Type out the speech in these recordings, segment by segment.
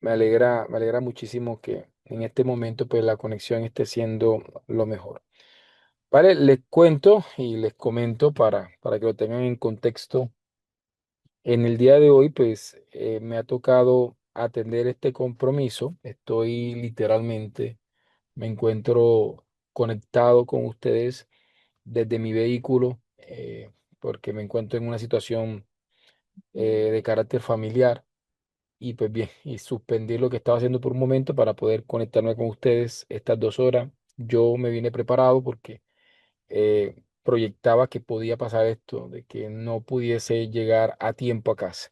me alegra muchísimo que en este momento pues la conexión esté siendo lo mejor. Vale, les cuento y les comento para que lo tengan en contexto. En el día de hoy pues me ha tocado atender este compromiso. Estoy literalmente, me encuentro conectado con ustedes desde mi vehículo porque me encuentro en una situación de carácter familiar. Y pues bien, y suspendí lo que estaba haciendo por un momento para poder conectarme con ustedes estas 2 horas. Yo me vine preparado porque proyectaba que podía pasar esto, de que no pudiese llegar a tiempo a casa.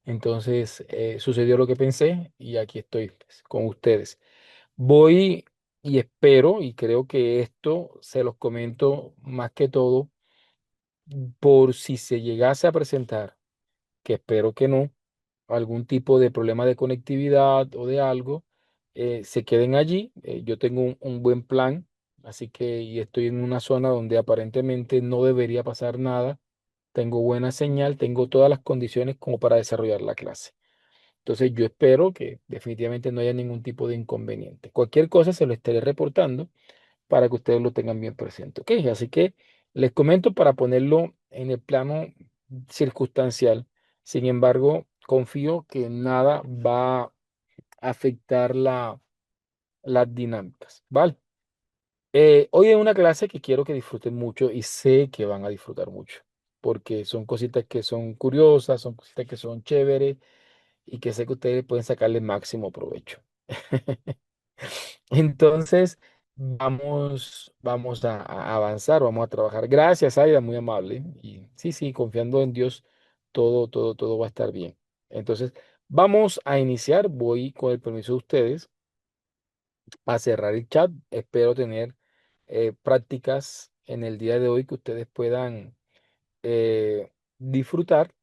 Entonces sucedió lo que pensé y aquí estoy pues, con ustedes. Voy y espero y creo que esto se los comento más que todo por si se llegase a presentar, que espero que no, algún tipo de problema de conectividad o de algo, se queden allí. Yo tengo un buen plan, así que y estoy en una zona donde aparentemente no debería pasar nada. Tengo buena señal, tengo todas las condiciones como para desarrollar la clase. Entonces yo espero que definitivamente no haya ningún tipo de inconveniente. Cualquier cosa se lo estaré reportando para que ustedes lo tengan bien presente. ¿Ok? Así que les comento para ponerlo en el plano circunstancial. Sin embargo, confío que nada va a afectar las dinámicas. ¿Vale? Hoy es una clase que quiero que disfruten mucho y sé que van a disfrutar mucho, porque son cositas que son curiosas, son cositas que son chéveres y que sé que ustedes pueden sacarle máximo provecho. Entonces, vamos a avanzar, vamos a trabajar. Gracias, Aida, muy amable. Y sí, sí, confiando en Dios, todo va a estar bien. Entonces, vamos a iniciar. Voy con el permiso de ustedes a cerrar el chat. Espero tener prácticas en el día de hoy que ustedes puedan disfrutar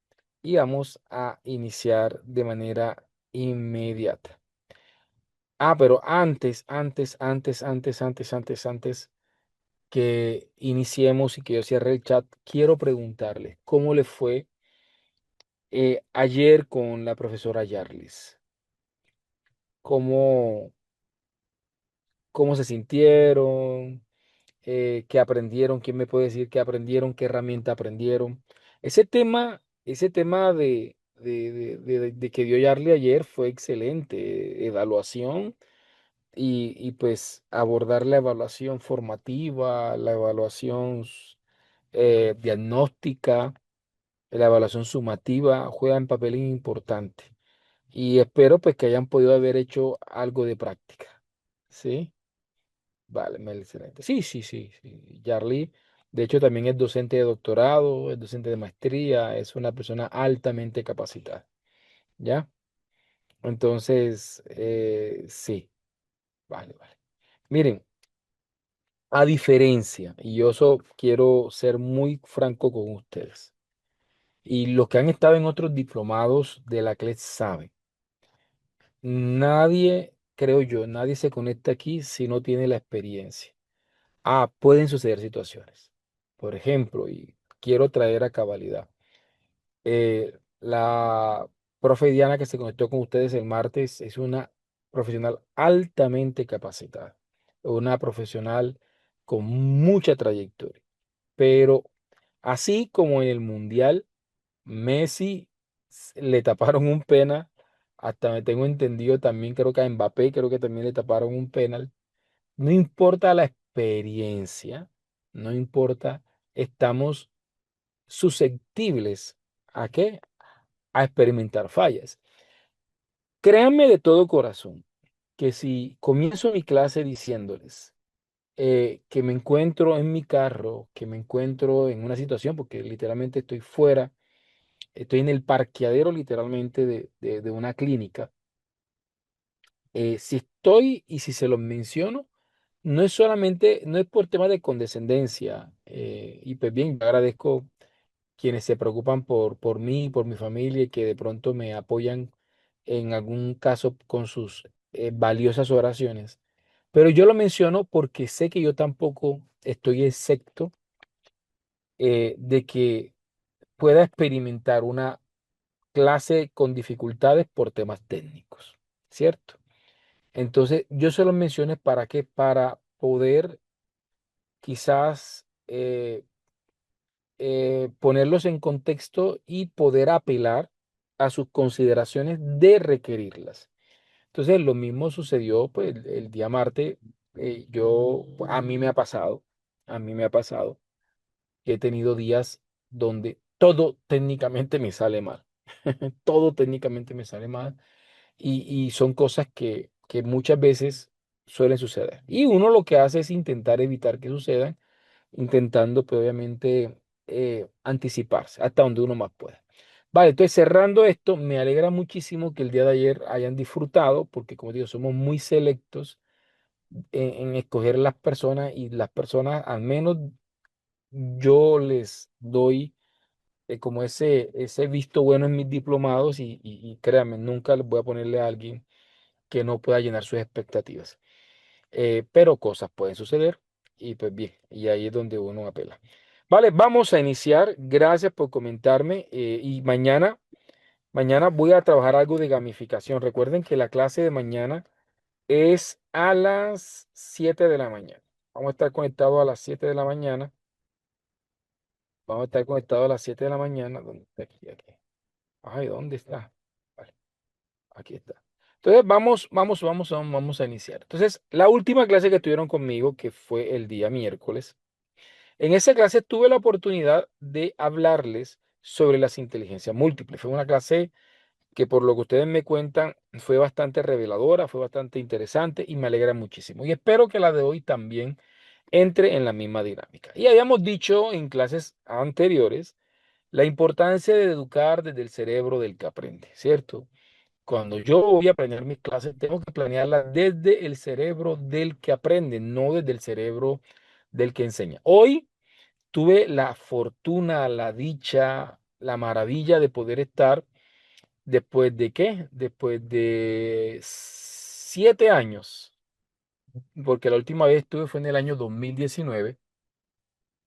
y vamos a iniciar de manera inmediata. Pero antes que iniciemos y que yo cierre el chat, quiero preguntarle cómo le fue ayer con la profesora Yarlis. ¿Cómo, cómo se sintieron? ¿Qué aprendieron? ¿Quién me puede decir qué aprendieron? ¿Qué herramienta aprendieron? Ese tema de que dio Yarly ayer fue excelente. Evaluación y pues abordar la evaluación formativa, la evaluación diagnóstica, la evaluación sumativa juegan papel importante. Y espero pues que hayan podido haber hecho algo de práctica. ¿Sí? Vale, excelente. Sí, sí, sí, sí. Yarly, de hecho, también es docente de doctorado, es docente de maestría, es una persona altamente capacitada. ¿Ya? Entonces, sí, vale, vale. Miren, a diferencia, y yo quiero ser muy franco con ustedes, y los que han estado en otros diplomados de la CLES saben, nadie, creo yo, nadie se conecta aquí si no tiene la experiencia. Pueden suceder situaciones. Por ejemplo, y quiero traer a cabalidad, la profe Diana que se conectó con ustedes el martes es una profesional altamente capacitada, una profesional con mucha trayectoria. Pero así como en el Mundial, Messi le taparon un penal, hasta me tengo entendido también, creo que a Mbappé, creo que también le taparon un penal. No importa la experiencia, no importa, estamos susceptibles ¿a qué? A experimentar fallas. Créanme de todo corazón que si comienzo mi clase diciéndoles que me encuentro en mi carro, que me encuentro en una situación, porque literalmente estoy fuera, estoy en el parqueadero literalmente de una clínica, si estoy y si se los menciono, no es solamente, no es por tema de condescendencia, y pues bien, yo agradezco quienes se preocupan por mí, por mi familia y que de pronto me apoyan en algún caso con sus valiosas oraciones. Pero yo lo menciono porque sé que yo tampoco estoy excepto de que pueda experimentar una clase con dificultades por temas técnicos. ¿cierto? Entonces, yo se los mencioné para qué, para poder quizás ponerlos en contexto y poder apelar a sus consideraciones de requerirlas. Entonces, lo mismo sucedió pues el día martes. A mí me ha pasado, a mí me ha pasado que he tenido días donde todo técnicamente me sale mal. Todo técnicamente me sale mal y son cosas que muchas veces suelen suceder. Y uno lo que hace es intentar evitar que sucedan, intentando pues, obviamente anticiparse hasta donde uno más pueda. Vale, entonces cerrando esto, me alegra muchísimo que el día de ayer hayan disfrutado, porque como digo, somos muy selectos en escoger las personas y las personas, al menos yo les doy como ese visto bueno en mis diplomados y créanme, nunca les voy a ponerle a alguien que no pueda llenar sus expectativas. Pero cosas pueden suceder y pues bien, y ahí es donde uno apela. Vale, vamos a iniciar. Gracias por comentarme y mañana voy a trabajar algo de gamificación. Recuerden que la clase de mañana es a las 7 de la mañana. Vamos a estar conectados a las 7 de la mañana. Vamos a estar conectados a las 7 de la mañana. ¿Dónde está? Aquí. Ay, ¿dónde está? Vale, aquí está. Entonces vamos a iniciar. Entonces, la última clase que tuvieron conmigo, que fue el día miércoles, en esa clase tuve la oportunidad de hablarles sobre las inteligencias múltiples. Fue una clase que por lo que ustedes me cuentan fue bastante reveladora, fue bastante interesante y me alegra muchísimo. Y espero que la de hoy también entre en la misma dinámica. Y habíamos dicho en clases anteriores la importancia de educar desde el cerebro del que aprende, ¿cierto? Cuando yo voy a planear mis clases, tengo que planearlas desde el cerebro del que aprende, no desde el cerebro del que enseña. Hoy tuve la fortuna, la dicha, la maravilla de poder estar después de qué? Después de 7 años, porque la última vez estuve fue en el año 2019.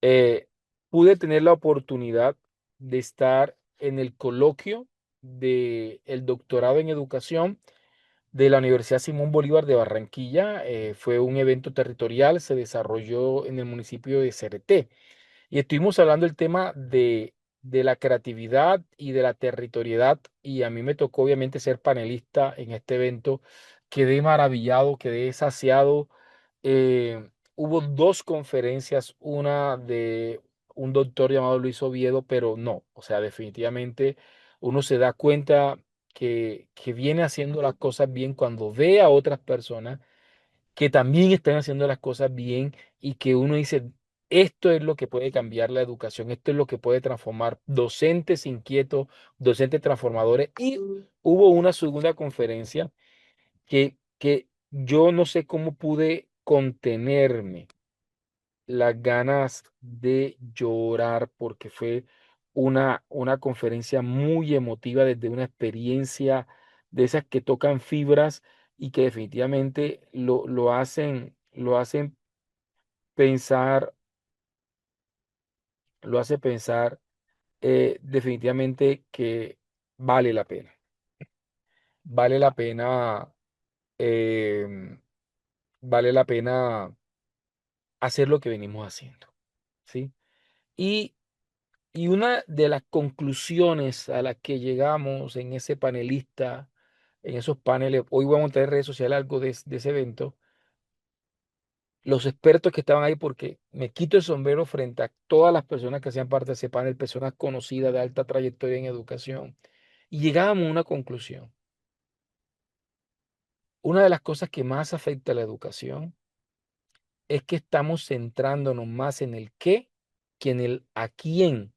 eh, Pude tener la oportunidad de estar en el coloquio del doctorado en educación de la Universidad Simón Bolívar de Barranquilla. Fue un evento territorial, se desarrolló en el municipio de Cereté. Y estuvimos hablando del tema de la creatividad y de la territorialidad. Y a mí me tocó obviamente ser panelista en este evento. Quedé maravillado, quedé saciado. Hubo dos conferencias, una de un doctor llamado Luis Oviedo, pero no, o sea, definitivamente uno se da cuenta que viene haciendo las cosas bien cuando ve a otras personas que también están haciendo las cosas bien y que uno dice, esto es lo que puede cambiar la educación, esto es lo que puede transformar docentes inquietos, docentes transformadores. Y hubo una segunda conferencia que yo no sé cómo pude contenerme las ganas de llorar porque fue una conferencia muy emotiva desde una experiencia de esas que tocan fibras y que definitivamente lo hacen pensar, lo hace pensar definitivamente que vale la pena. Vale la pena, em, vale la pena hacer lo que venimos haciendo, ¿sí? Y Y una de las conclusiones a las que llegamos en ese panelista, en esos paneles, hoy vamos a tener redes sociales algo de ese evento, los expertos que estaban ahí, porque me quito el sombrero frente a todas las personas que hacían parte de ese panel, personas conocidas de alta trayectoria en educación, y llegábamos a una conclusión. Una de las cosas que más afecta a la educación es que estamos centrándonos más en el qué que en el a quién,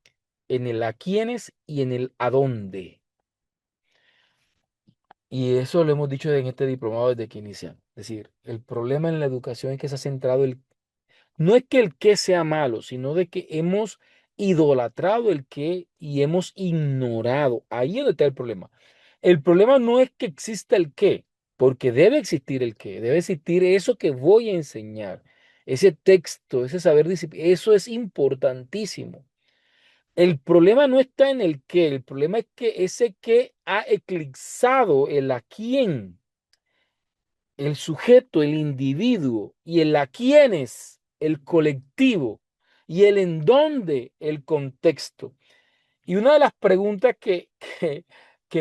en el a quiénes y en el a dónde. Y eso lo hemos dicho en este diplomado desde que iniciamos. Es decir, el problema en la educación es que se ha centrado no es que el qué sea malo, sino de que hemos idolatrado el qué y hemos ignorado. Ahí es donde está el problema. El problema no es que exista el qué, porque debe existir el qué, debe existir eso que voy a enseñar, ese texto, ese saber disciplina, eso es importantísimo. El problema no está en el qué, el problema es que ese qué ha eclipsado el a quién. el sujeto, el individuo, y el a quiénes, el colectivo, y el en dónde, el contexto. Y una de las preguntas que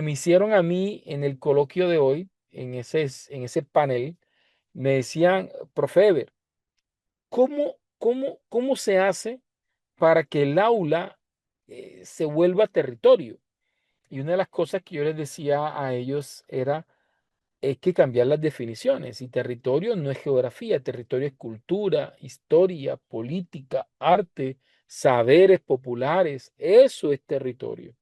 me hicieron a mí en el coloquio de hoy, en ese panel, me decían, profe Eber, ¿cómo se hace para que el aula se vuelva territorio? Y una de las cosas que yo les decía a ellos era, es que cambiar las definiciones. Y territorio no es geografía, territorio es cultura, historia, política, arte, saberes populares. Eso es territorio.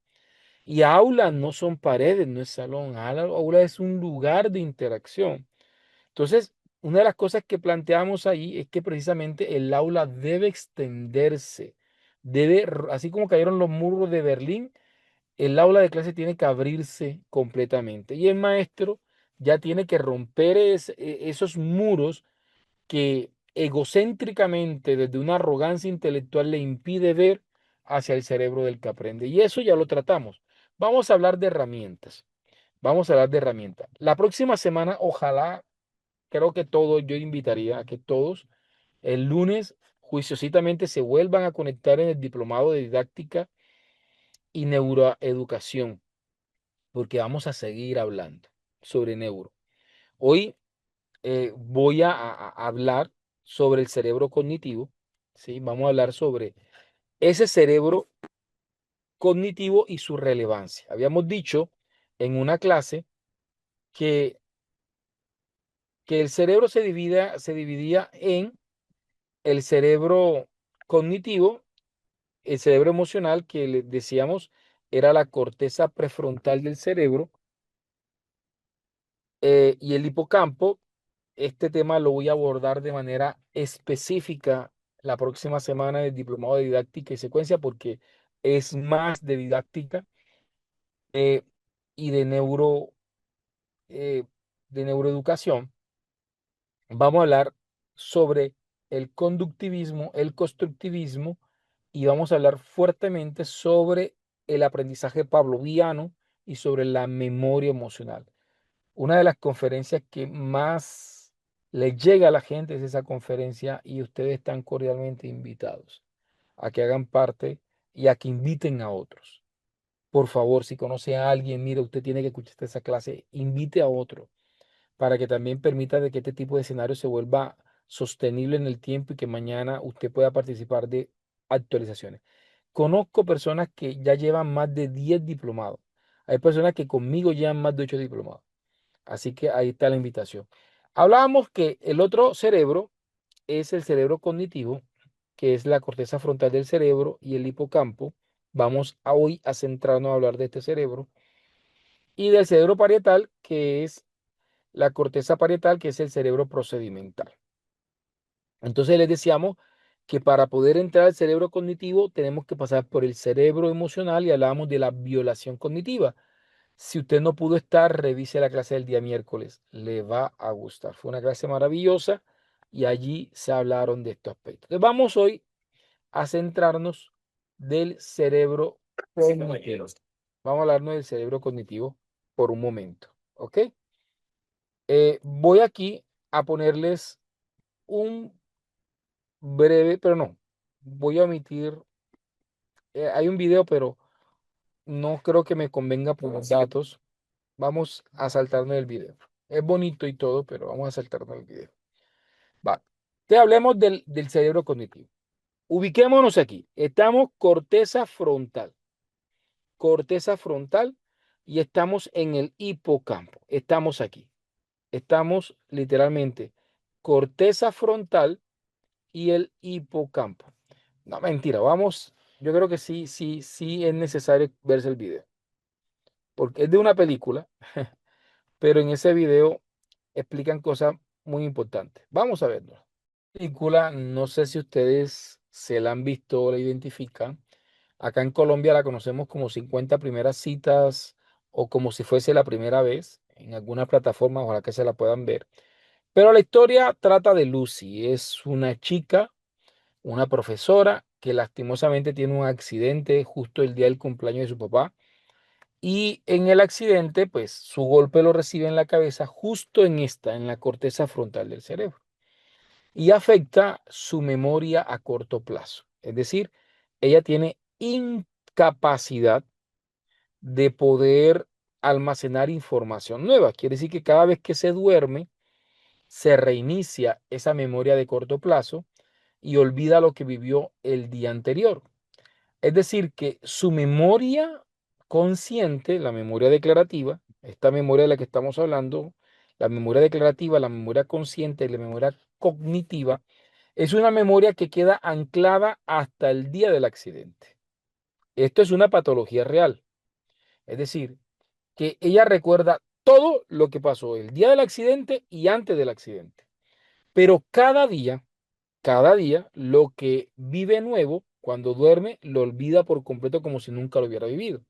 Y aula no son paredes, no es salón. Aula es un lugar de interacción. Entonces, una de las cosas que planteamos ahí es que precisamente el aula debe extenderse. Así como cayeron los muros de Berlín, el aula de clase tiene que abrirse completamente y el maestro ya tiene que romper esos muros que egocéntricamente, desde una arrogancia intelectual, le impide ver hacia el cerebro del que aprende. Y eso ya lo tratamos. Vamos a hablar de herramientas. Vamos a hablar de herramientas. La próxima semana, ojalá, creo que todos, yo invitaría a que todos el lunes juiciosamente se vuelvan a conectar en el diplomado de didáctica y neuroeducación porque vamos a seguir hablando sobre neuro. Hoy voy a hablar sobre el cerebro cognitivo, ¿sí? Vamos a hablar sobre ese cerebro cognitivo y su relevancia. Habíamos dicho en una clase que, que el cerebro se dividía en el cerebro cognitivo, el cerebro emocional, que le decíamos era la corteza prefrontal del cerebro, y el hipocampo. Este tema lo voy a abordar de manera específica la próxima semana del diplomado de didáctica y secuencia porque es más de didáctica eh, y eh, de neuroeducación. Vamos a hablar sobre el conductivismo, el constructivismo y vamos a hablar fuertemente sobre el aprendizaje pavloviano y sobre la memoria emocional. Una de las conferencias que más le llega a la gente es esa conferencia y ustedes están cordialmente invitados a que hagan parte y a que inviten a otros. Por favor, si conoce a alguien, mira, usted tiene que escuchar esa clase, invite a otro para que también permita de que este tipo de escenario se vuelva sostenible en el tiempo y que mañana usted pueda participar de actualizaciones. Conozco personas que ya llevan más de 10 diplomados. Hay personas que conmigo llevan más de 8 diplomados. Así que ahí está la invitación. Hablábamos que el otro cerebro es el cerebro cognitivo, que es la corteza frontal del cerebro y el hipocampo. Vamos a hoy a centrarnos a hablar de este cerebro y del cerebro parietal, que es la corteza parietal, que es el cerebro procedimental. Entonces les decíamos que para poder entrar al cerebro cognitivo tenemos que pasar por el cerebro emocional y hablábamos de la violación cognitiva. Si usted no pudo estar, revise la clase del día miércoles. Le va a gustar. Fue una clase maravillosa y allí se hablaron de estos aspectos. Entonces vamos hoy a centrarnos del cerebro cognitivo. Vamos a hablarnos del cerebro cognitivo por un momento. ¿Ok? Voy aquí a ponerles un breve, pero no, voy a omitir. Hay un video, pero no creo que me convenga por los datos. Vamos a saltarnos el video. Es bonito y todo, pero vamos a saltarnos el video. Va. Te hablemos del cerebro cognitivo. Ubiquémonos aquí. Estamos corteza frontal. Corteza frontal y estamos en el hipocampo. Estamos aquí. Estamos literalmente corteza frontal y el hipocampo. No, mentira. Vamos. Yo creo que sí, sí, sí es necesario verse el video. Porque es de una película, pero en ese video explican cosas muy importantes. Vamos a verlo. Película, no sé si ustedes se la han visto o la identifican. Acá en Colombia la conocemos como 50 primeras citas o como si fuese la primera vez en alguna plataforma, ojalá que se la puedan ver. Pero la historia trata de Lucy. Es una chica, una profesora que lastimosamente tiene un accidente justo el día del cumpleaños de su papá Y en el accidente, pues su golpe lo recibe en la cabeza, justo en la corteza frontal del cerebro. Y afecta su memoria a corto plazo. Es decir, ella tiene incapacidad de poder almacenar información nueva. Quiere decir que cada vez que se duerme, se reinicia esa memoria de corto plazo y olvida lo que vivió el día anterior. Es decir, que su memoria consciente, la memoria declarativa, esta memoria de la que estamos hablando, la memoria declarativa, la memoria consciente y la memoria cognitiva, es una memoria que queda anclada hasta el día del accidente. Esto es una patología real. Es decir, que ella recuerda todo lo que pasó el día del accidente y antes del accidente. Pero cada día, lo que vive nuevo, cuando duerme, lo olvida por completo como si nunca lo hubiera vivido.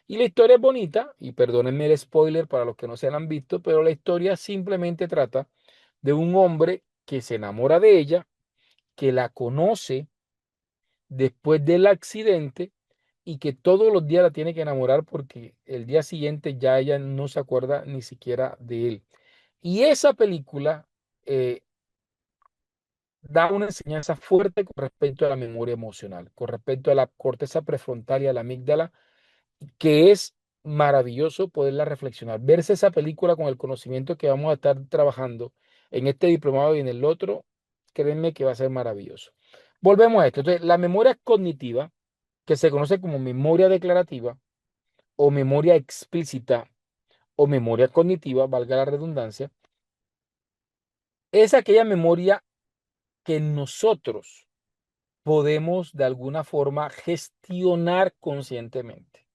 Y la historia es bonita, y perdónenme el spoiler para los que no se la han visto, pero la historia simplemente trata de un hombre que se enamora de ella, que la conoce después del accidente y que todos los días la tiene que enamorar porque el día siguiente ya ella no se acuerda ni siquiera de él. Y esa película eh, da una enseñanza fuerte con respecto a la memoria emocional, con respecto a la corteza prefrontal y a la amígdala, que es maravilloso poderla reflexionar. Verse esa película con el conocimiento que vamos a estar trabajando en este diplomado y en el otro, créanme que va a ser maravilloso. Volvemos a esto. Entonces, la memoria cognitiva, que se conoce como memoria declarativa o memoria explícita o memoria cognitiva, valga la redundancia, es aquella memoria que nosotros podemos de alguna forma gestionar conscientemente.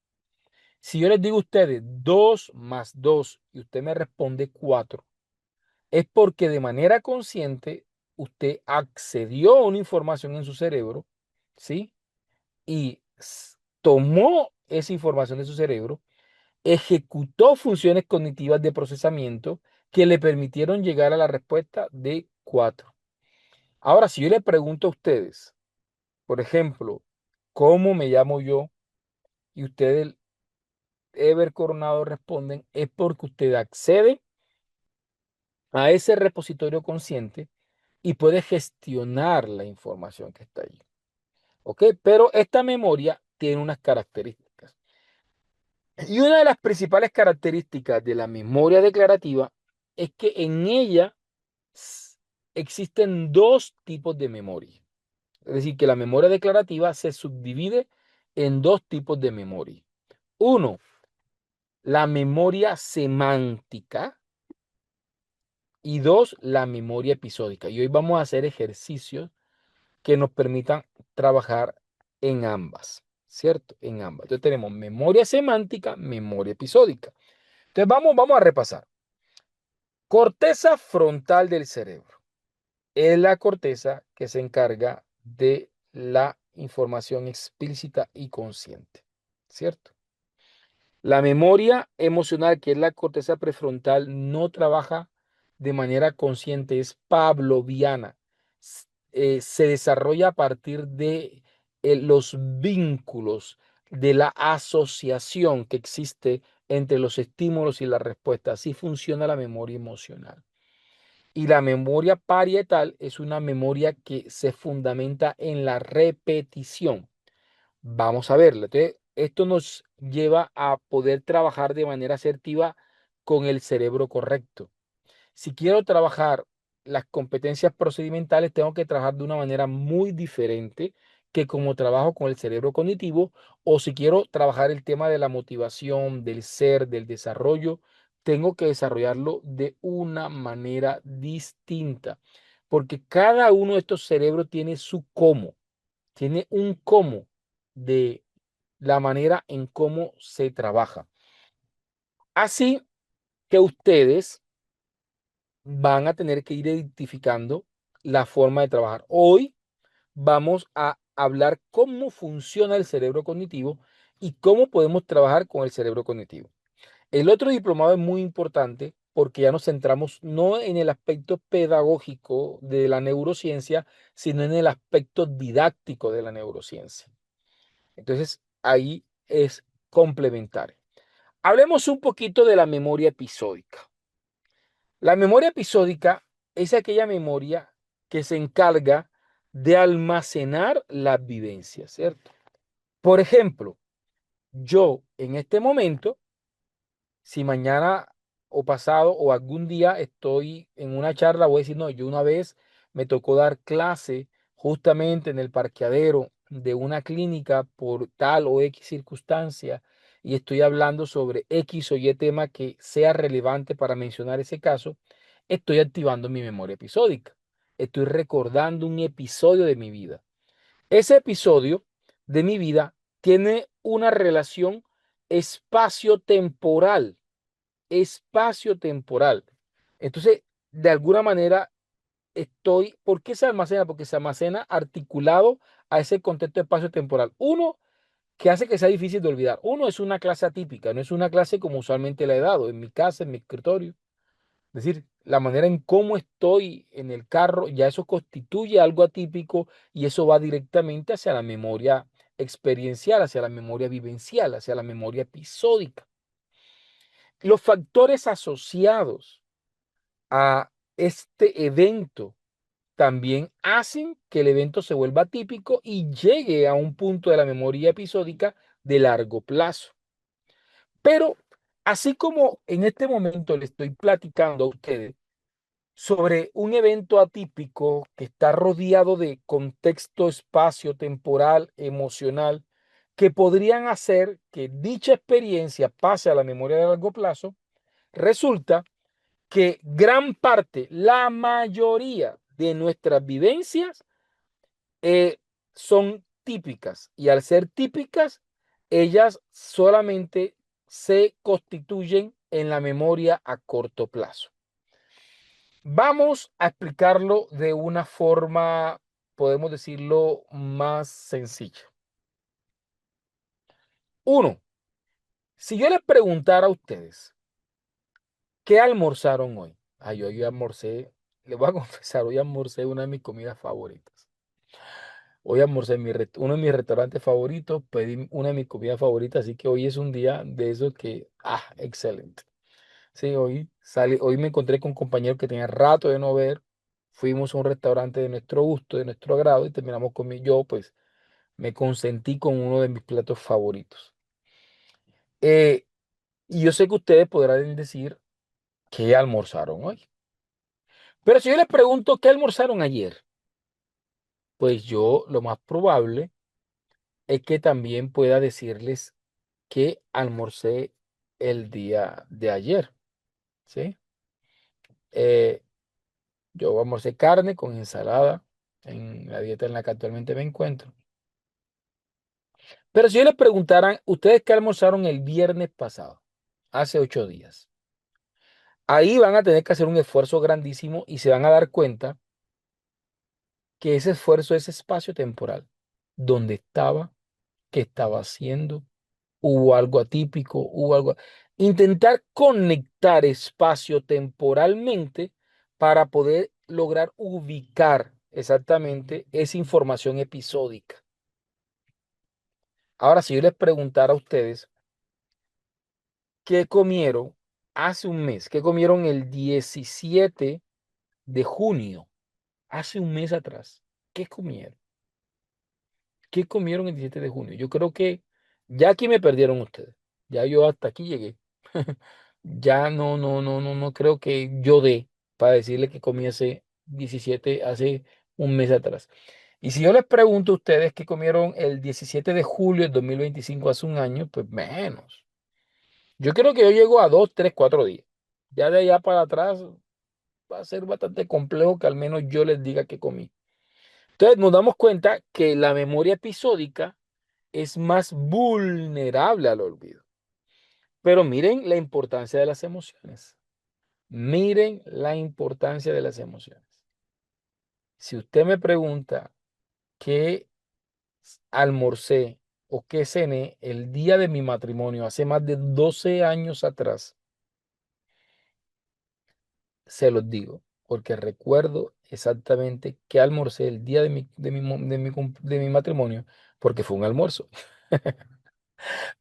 Si yo les digo a ustedes 2 más 2 y usted me responde 4, es porque de manera consciente usted accedió a una información en su cerebro, ¿sí? Y tomó esa información de su cerebro, ejecutó funciones cognitivas de procesamiento que le permitieron llegar a la respuesta de 4. Ahora, si yo le pregunto a ustedes, por ejemplo, ¿cómo me llamo yo? Y ustedes, Ever Coronado, responden, es porque usted accede a ese repositorio consciente y puede gestionar la información que está ahí. ¿Ok? Pero esta memoria tiene unas características. Y una de las principales características de la memoria declarativa es que en ella existen dos tipos de memoria. Es decir, que la memoria declarativa se subdivide en dos tipos de memoria. Uno, la memoria semántica y dos, la memoria episódica. Y hoy vamos a hacer ejercicios que nos permitan trabajar en ambas, ¿cierto? En ambas. Entonces tenemos memoria semántica, memoria episódica. Entonces vamos a repasar. Corteza frontal del cerebro. Es la corteza que se encarga de la información explícita y consciente, ¿cierto? La memoria emocional, que es la corteza prefrontal, no trabaja de manera consciente, es pavloviana. Se desarrolla a partir de los vínculos, de la asociación que existe entre los estímulos y la respuesta. Así funciona la memoria emocional. Y la memoria parietal es una memoria que se fundamenta en la repetición. Vamos a verlo. Entonces, esto nos lleva a poder trabajar de manera asertiva con el cerebro correcto. Si quiero trabajar las competencias procedimentales, tengo que trabajar de una manera muy diferente que como trabajo con el cerebro cognitivo, o si quiero trabajar el tema de la motivación, del ser, del desarrollo, tengo que desarrollarlo de una manera distinta, porque cada uno de estos cerebros tiene su cómo, tiene un cómo de la manera en cómo se trabaja. Así que ustedes van a tener que ir identificando la forma de trabajar. Hoy vamos a hablar cómo funciona el cerebro cognitivo y cómo podemos trabajar con el cerebro cognitivo. El otro diplomado es muy importante porque ya nos centramos no en el aspecto pedagógico de la neurociencia, sino en el aspecto didáctico de la neurociencia. Entonces, ahí es complementario. Hablemos un poquito de la memoria episódica. La memoria episódica es aquella memoria que se encarga de almacenar las vivencias, ¿cierto? Por ejemplo, yo en este momento, si mañana o pasado o algún día estoy en una charla, voy a decir, no, yo una vez me tocó dar clase justamente en el parqueadero de una clínica por tal o X circunstancia y estoy hablando sobre X o Y tema que sea relevante para mencionar ese caso, estoy activando mi memoria episódica. Estoy recordando un episodio de mi vida. Ese episodio de mi vida tiene una relación espacio-temporal, espacio-temporal. Entonces, de alguna manera ¿por qué se almacena? Porque se almacena articulado a ese contexto espacio-temporal. Uno, que hace que sea difícil de olvidar. Uno, es una clase atípica, no es una clase como usualmente la he dado, en mi casa, en mi escritorio. Es decir, la manera en cómo estoy en el carro, ya eso constituye algo atípico y eso va directamente hacia la memoria experiencial, hacia la memoria vivencial, hacia la memoria episódica. Los factores asociados a este evento también hacen que el evento se vuelva típico y llegue a un punto de la memoria episódica de largo plazo. Pero así como en este momento le estoy platicando a ustedes sobre un evento atípico que está rodeado de contexto espacio, temporal, emocional, que podrían hacer que dicha experiencia pase a la memoria de largo plazo, resulta que gran parte, la mayoría de nuestras vivencias son típicas y al ser típicas, ellas solamente se constituyen en la memoria a corto plazo. Vamos a explicarlo de una forma, podemos decirlo, más sencilla. Uno, si yo les preguntara a ustedes, ¿qué almorzaron hoy? Yo almorcé, les voy a confesar, hoy almorcé una de mis comidas favoritas. Hoy almorcé en uno de mis restaurantes favoritos, pedí una de mis comidas favoritas, así que hoy es un día de esos que, excelente. Sí, hoy me encontré con un compañero que tenía rato de no ver. Fuimos a un restaurante de nuestro gusto, de nuestro agrado, y terminamos comiendo. Yo, pues, me consentí con uno de mis platos favoritos. Eh, y yo sé que ustedes podrán decir qué almorzaron hoy. Pero si yo les pregunto qué almorzaron ayer, pues yo lo más probable es que también pueda decirles que almorcé el día de ayer, ¿sí? Eh, yo almorcé carne con ensalada en la dieta en la que actualmente me encuentro. Pero si yo les preguntaran, ¿ustedes qué almorzaron el viernes pasado? Hace 8 días. Ahí van a tener que hacer un esfuerzo grandísimo y se van a dar cuenta que ese esfuerzo es espacio temporal. ¿Dónde estaba? ¿Qué estaba haciendo? ¿Hubo algo atípico? ¿Hubo algo? Intentar conectar espacio temporalmente para poder lograr ubicar exactamente esa información episódica. Ahora, si yo les preguntara a ustedes, ¿qué comieron hace un mes? ¿Qué comieron el 17 de junio? Hace un mes atrás. ¿Qué comieron? ¿Qué comieron el 17 de junio? Yo creo que ya aquí me perdieron ustedes. Ya yo hasta aquí llegué. Ya no creo que yo dé para decirle que comí ese 17 hace un mes atrás. Y si yo les pregunto a ustedes qué comieron el 17 de julio del 2025 hace un año, pues menos. Yo creo que yo llego a 2, 3, 4 días. Ya de allá para atrás va a ser bastante complejo que al menos yo les diga que comí. Entonces nos damos cuenta que la memoria episódica es más vulnerable al olvido. Pero miren la importancia de las emociones. Miren la importancia de las emociones. Si usted me pregunta qué almorcé o qué cené el día de mi matrimonio hace más de 12 años atrás, se los digo, porque recuerdo exactamente qué almorcé el día de mi matrimonio, porque fue un almuerzo.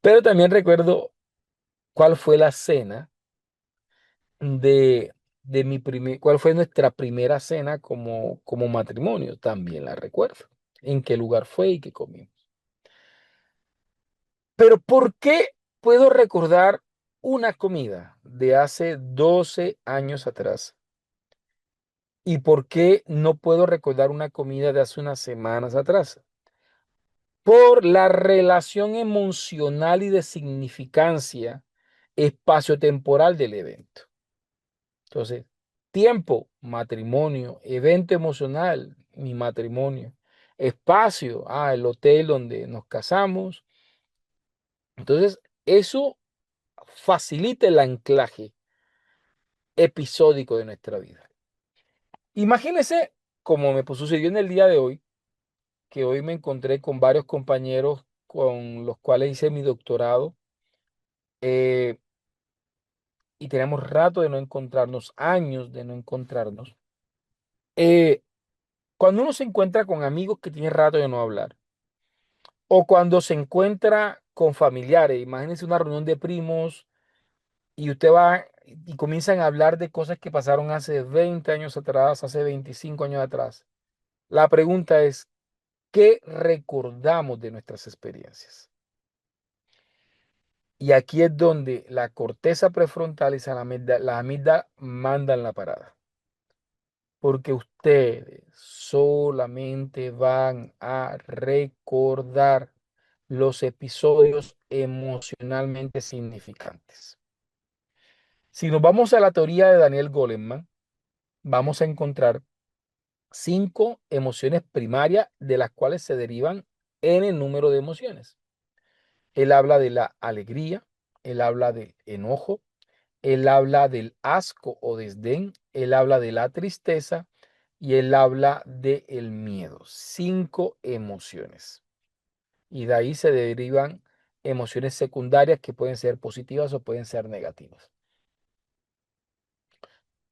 Pero también recuerdo cuál fue la cena de, cuál fue nuestra primera cena como matrimonio. También la recuerdo. En qué lugar fue y qué comimos. Pero ¿por qué puedo recordar una comida de hace 12 años atrás? ¿Y por qué no puedo recordar una comida de hace unas semanas atrás? Por la relación emocional y de significancia espaciotemporal del evento. Entonces, tiempo, matrimonio, evento emocional, mi matrimonio, espacio, el hotel donde nos casamos. Entonces, eso facilita el anclaje episódico de nuestra vida. Imagínese, como sucedió en el día de hoy, que hoy me encontré con varios compañeros con los cuales hice mi doctorado, eh, y tenemos rato de no encontrarnos, años de no encontrarnos. Eh, Cuando uno se encuentra con amigos que tiene rato de no hablar, o cuando se encuentra con familiares, imagínense una reunión de primos y usted va y comienzan a hablar de cosas que pasaron hace 20 años atrás, hace 25 años atrás. La pregunta es, ¿qué recordamos de nuestras experiencias? Y aquí es donde la corteza prefrontal y la amígdala mandan la parada. Porque ustedes solamente van a recordar los episodios emocionalmente significantes. Si nos vamos a la teoría de Daniel Goleman, vamos a encontrar 5 emociones primarias de las cuales se derivan n número de emociones. Él habla de la alegría, él habla del enojo, él habla del asco o desdén, él habla de la tristeza y él habla del miedo. 5 emociones. Y de ahí se derivan emociones secundarias que pueden ser positivas o pueden ser negativas.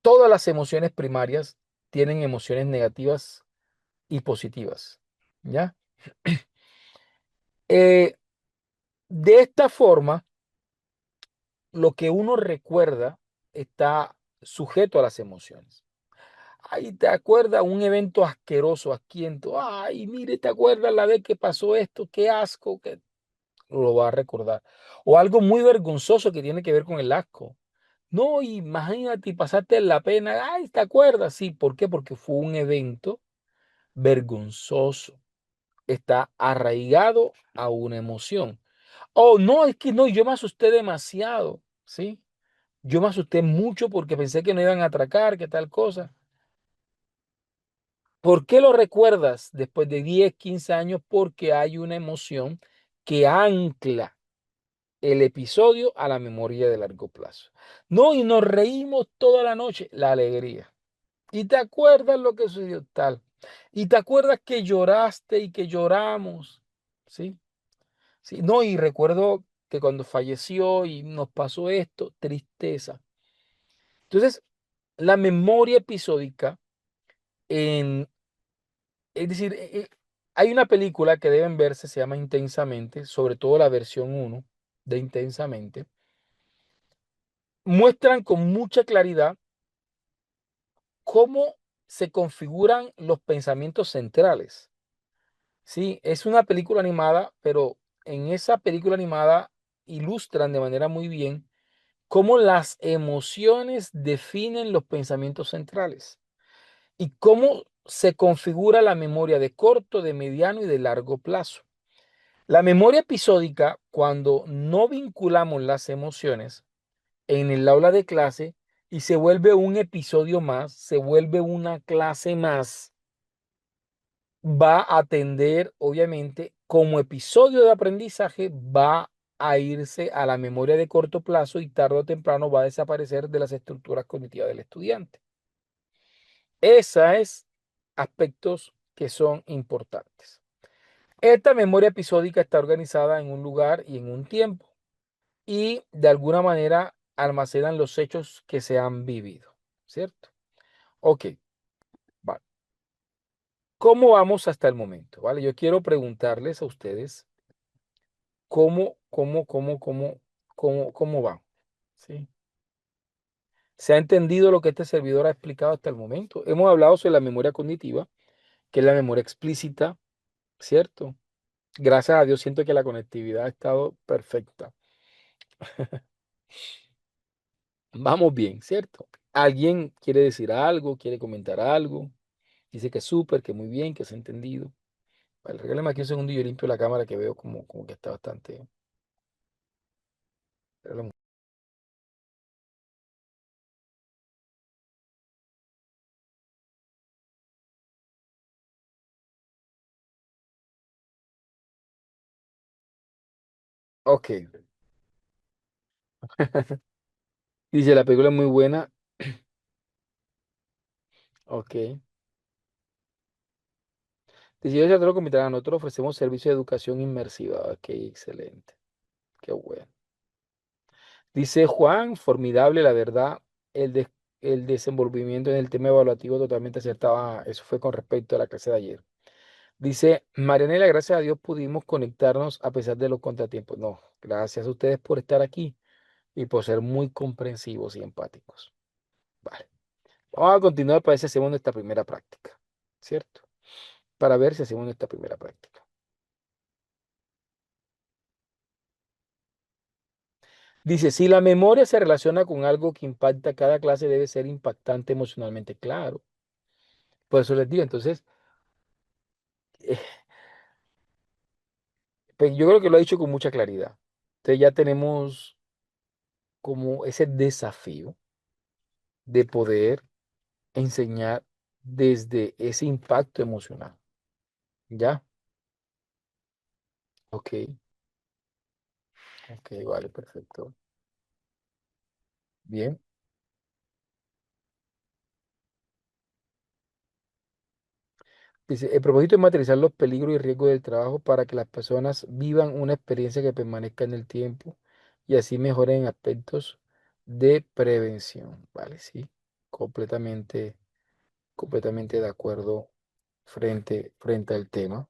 Todas las emociones primarias tienen emociones negativas y positivas. ¿Ya? Eh, de esta forma, lo que uno recuerda está sujeto a las emociones. Ay, ¿te acuerdas un evento asqueroso aquí en tu? Ay, mire, ¿te acuerdas la vez que pasó esto? Qué asco, que lo va a recordar. O algo muy vergonzoso que tiene que ver con el asco. No, imagínate, y pasaste la pena. Ay, ¿te acuerdas? Sí, ¿por qué? Porque fue un evento vergonzoso. Está arraigado a una emoción. Oh, no, es que no, yo me asusté demasiado, ¿sí? Yo me asusté mucho porque pensé que no iban a atracar, que tal cosa. ¿Por qué lo recuerdas después de 10, 15 años? Porque hay una emoción que ancla el episodio a la memoria de largo plazo. No, y nos reímos toda la noche, la alegría. ¿Y te acuerdas lo que sucedió tal? ¿Y te acuerdas que lloraste y que lloramos? ¿Sí? Sí, no, y recuerdo que cuando falleció y nos pasó esto, tristeza. Entonces, la memoria episódica en Es decir, hay una película que deben verse, se llama Intensamente, sobre todo la versión uno de Intensamente. Muestran con mucha claridad cómo se configuran los pensamientos centrales. Sí, es una película animada, pero en esa película animada ilustran de manera muy bien cómo las emociones definen los pensamientos centrales y cómo se configura la memoria de corto, de mediano y de largo plazo. La memoria episódica, cuando no vinculamos las emociones en el aula de clase y se vuelve un episodio más, se vuelve una clase más, va a atender, obviamente, como episodio de aprendizaje, va a irse a la memoria de corto plazo y tarde o temprano va a desaparecer de las estructuras cognitivas del estudiante. Esos es aspectos que son importantes. Esta memoria episódica está organizada en un lugar y en un tiempo, y de alguna manera almacenan los hechos que se han vivido, ¿cierto? Ok, vale. ¿Cómo vamos hasta el momento? ¿Vale? Yo quiero preguntarles a ustedes cómo va. Sí. ¿Se ha entendido lo que este servidor ha explicado hasta el momento? Hemos hablado sobre la memoria cognitiva, que es la memoria explícita, ¿cierto? Gracias a Dios siento que la conectividad ha estado perfecta. Vamos bien, ¿cierto? ¿Alguien quiere decir algo? ¿Quiere comentar algo? Dice que súper, que muy bien, que se ha entendido. Vale, regálame aquí un segundo y yo limpio la cámara que veo como que está bastante. Regálame Ok. Dice, la película es muy buena. Ok. Dice, yo ya te lo comentaré, nosotros ofrecemos servicio de educación inmersiva. Ok, excelente. Qué bueno. Dice Juan, formidable, la verdad, el, des- el desenvolvimiento en el tema evaluativo totalmente acertado. Ah, eso fue con respecto a la clase de ayer. Dice, Marianela, gracias a Dios pudimos conectarnos a pesar de los contratiempos. No, gracias a ustedes por estar aquí y por ser muy comprensivos y empáticos. Vale. Vamos a continuar para ver si hacemos nuestra primera práctica, ¿cierto? Para ver si hacemos nuestra primera práctica. Dice, si la memoria se relaciona con algo que impacta cada clase, debe ser impactante emocionalmente, claro. Por eso les digo, entonces, eh, pues yo creo que lo ha dicho con mucha claridad. Entonces ya tenemos como ese desafío de poder enseñar desde ese impacto emocional. ¿Ya? Ok, ok, vale, perfecto. Bien. Dice, el propósito es materializar los peligros y riesgos del trabajo para que las personas vivan una experiencia que permanezca en el tiempo y así mejoren aspectos de prevención. Vale, sí, completamente, completamente de acuerdo frente al tema.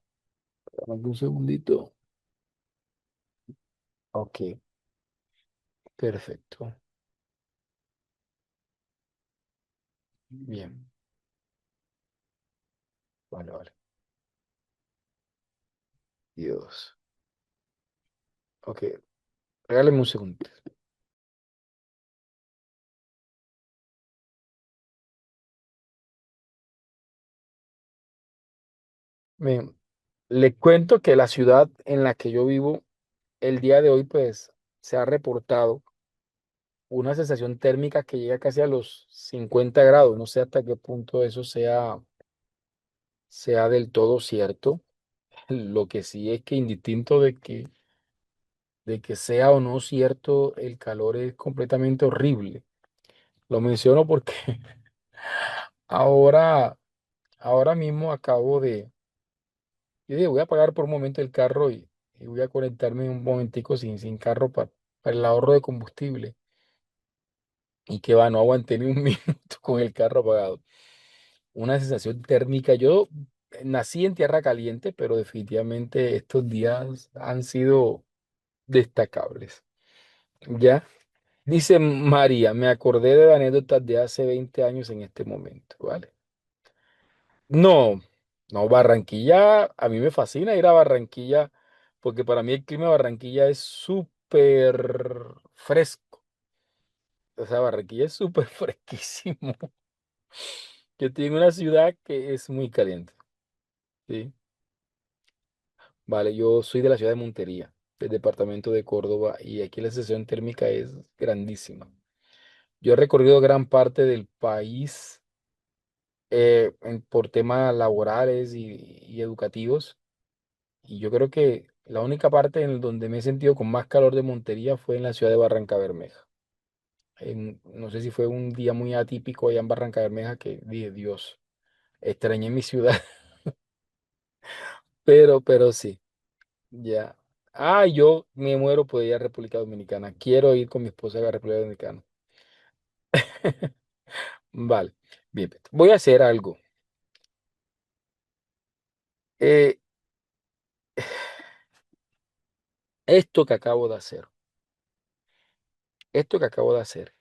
Dame un segundito. Ok, perfecto. Bien, vale, vale. Dios. Ok, regáleme un segundo. Bien, le cuento que la ciudad en la que yo vivo, el día de hoy, pues, se ha reportado una sensación térmica que llega casi a los 50 grados. No sé hasta qué punto eso sea del todo cierto. Lo que sí es que indistinto de que sea o no cierto, el calor es completamente horrible. Lo menciono porque ahora, ahora mismo yo dije, voy a pagar por un momento el carro y voy a conectarme un momentico sin carro para el ahorro de combustible. Y que va, no aguanté ni un minuto con el carro apagado. Una sensación térmica. Yo nací en tierra caliente, pero definitivamente estos días han sido destacables. ¿Ya? Dice María, me acordé de anécdotas de hace 20 años en este momento, ¿vale? No, no, Barranquilla, a mí me fascina ir a Barranquilla porque para mí el clima de Barranquilla es súper fresco. O sea, Barranquilla es súper fresquísimo. Yo tengo una ciudad que es muy caliente, ¿sí? Vale, yo soy de la ciudad de Montería, del departamento de Córdoba, y aquí la sensación térmica es grandísima. Yo he recorrido gran parte del país por temas laborales y educativos, y yo creo que la única parte en donde me he sentido con más calor de Montería fue en la ciudad de Barranca Bermeja. No sé si fue un día muy atípico allá en Barranca Bermeja que dije, Dios, extrañé mi ciudad, pero sí. Ya. Ah, yo me muero por ir a República Dominicana. Quiero ir con mi esposa a la República Dominicana. Vale. Bien, voy a hacer algo. Eh, Esto que acabo de hacer esto que acabo de hacer,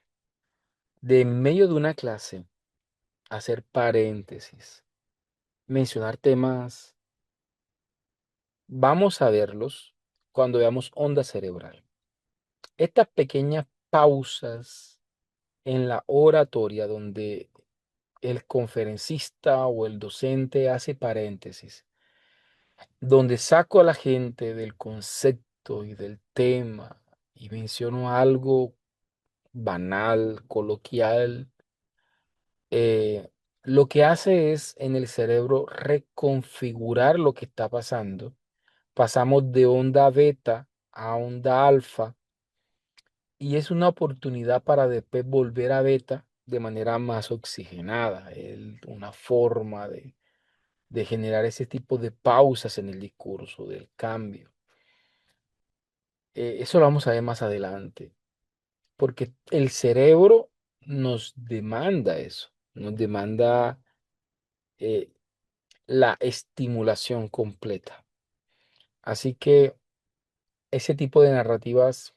de en medio de una clase, hacer paréntesis, mencionar temas, vamos a verlos cuando veamos onda cerebral. Estas pequeñas pausas en la oratoria donde el conferencista o el docente hace paréntesis, donde saco a la gente del concepto y del tema y menciono algo banal, coloquial, lo que hace es en el cerebro reconfigurar lo que está pasando. Pasamos de onda beta a onda alfa y es una oportunidad para después volver a beta de manera más oxigenada. Una forma de generar ese tipo de pausas en el discurso, del cambio. Eso lo vamos a ver más adelante, porque el cerebro nos demanda eso, nos demanda eh, la estimulación completa. Así que ese tipo de narrativas